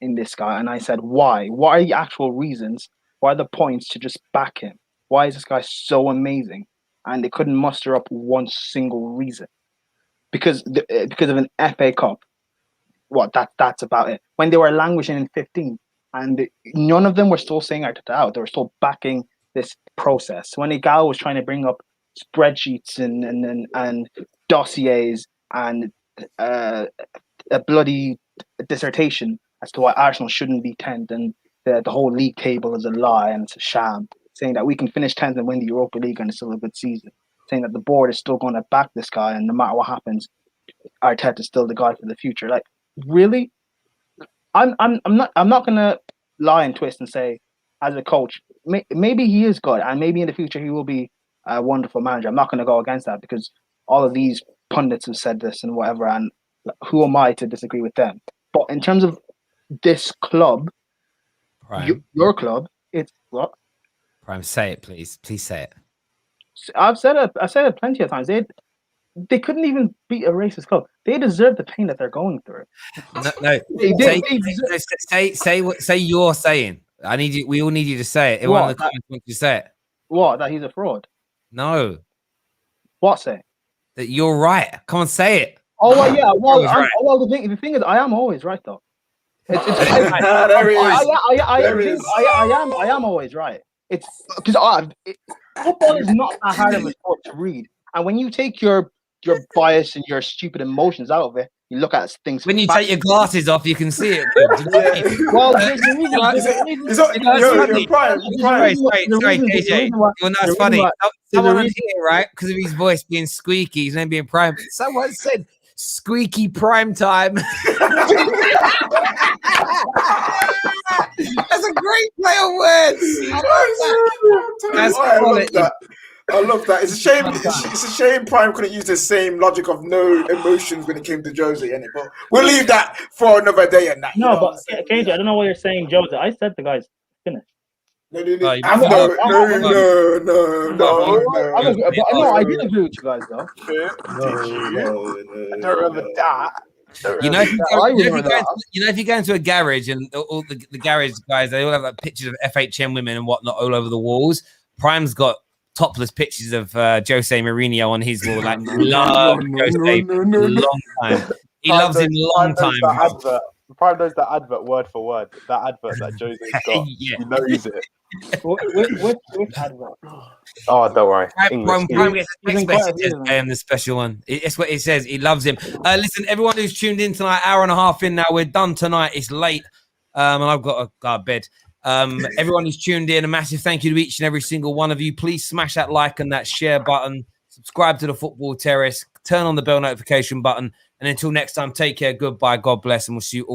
in this guy, and I said, why? What are the actual reasons? What are the points to just back him? Why is this guy so amazing? And they couldn't muster up one single reason. Because of an FA Cup. That's about it. When they were languishing in 15, and none of them were still saying Arteta out. They were still backing this process. When Igal was trying to bring up spreadsheets and dossiers and a bloody dissertation as to why Arsenal shouldn't be 10th and the whole league table is a lie and it's a sham, saying that we can finish 10th and win the Europa League and it's still a good season, saying that the board is still going to back this guy and no matter what happens, Arteta's still the guy for the future. Like, really? I'm not gonna lie and twist and say, as a coach, maybe he is good, and maybe in the future he will be a wonderful manager. I'm not gonna go against that because all of these pundits have said this and whatever, and who am I to disagree with them? But in terms of this club, your club, it's what? Prime, say it, please. Please say it. I've said it plenty of times. They couldn't even beat a racist club. They deserve the pain that they're going through. No. Say you're saying. I need you. We all need you to say it. Everyone in the comments wants you to say it. What? That he's a fraud? No. What say? That you're right. Come on, say it. Oh well, yeah. Well, right. The thing is, I am always right though. It's There he is. I am always right. It's because football is not that hard of a sport to read, and when you take your bias and your stupid emotions out of it, you look at things. When you take your glasses off, you can see it. Well, sorry, KJ. Well, no, it's funny. Someone on here, right, because of his voice being squeaky, his name being Prime. Someone said squeaky prime time. That's a great play on words. I love that. I love that. It's a shame. It's a shame Prime couldn't use the same logic of no emotions when it came to Jose, innit? But we'll leave that for another day. And that. No, but KJ, I don't know why you're saying Jose. I said the guy's finished. No. I did agree with you guys though. I don't remember that. If you go into a garage and all the garage guys, they all have like pictures of FHM women and whatnot all over the walls. Prime's got topless pictures of Jose Mourinho on his wall. Like, love Jose long time. He loves him long time. Prime knows that advert word for word. That advert that Jose's got. Yeah. He knows it. Which advert? Oh, don't worry. Prime gets a text message and the special one. It's what it says. He loves him. Listen, everyone who's tuned in tonight, hour and a half in now. We're done tonight. It's late, and I've got to go to bed. Everyone who's tuned in, a massive thank you to each and every single one of you. Please smash that like and that share button. Subscribe to the Football Terrace. Turn on the bell notification button. And until next time, take care. Goodbye. God bless. And we'll see you all.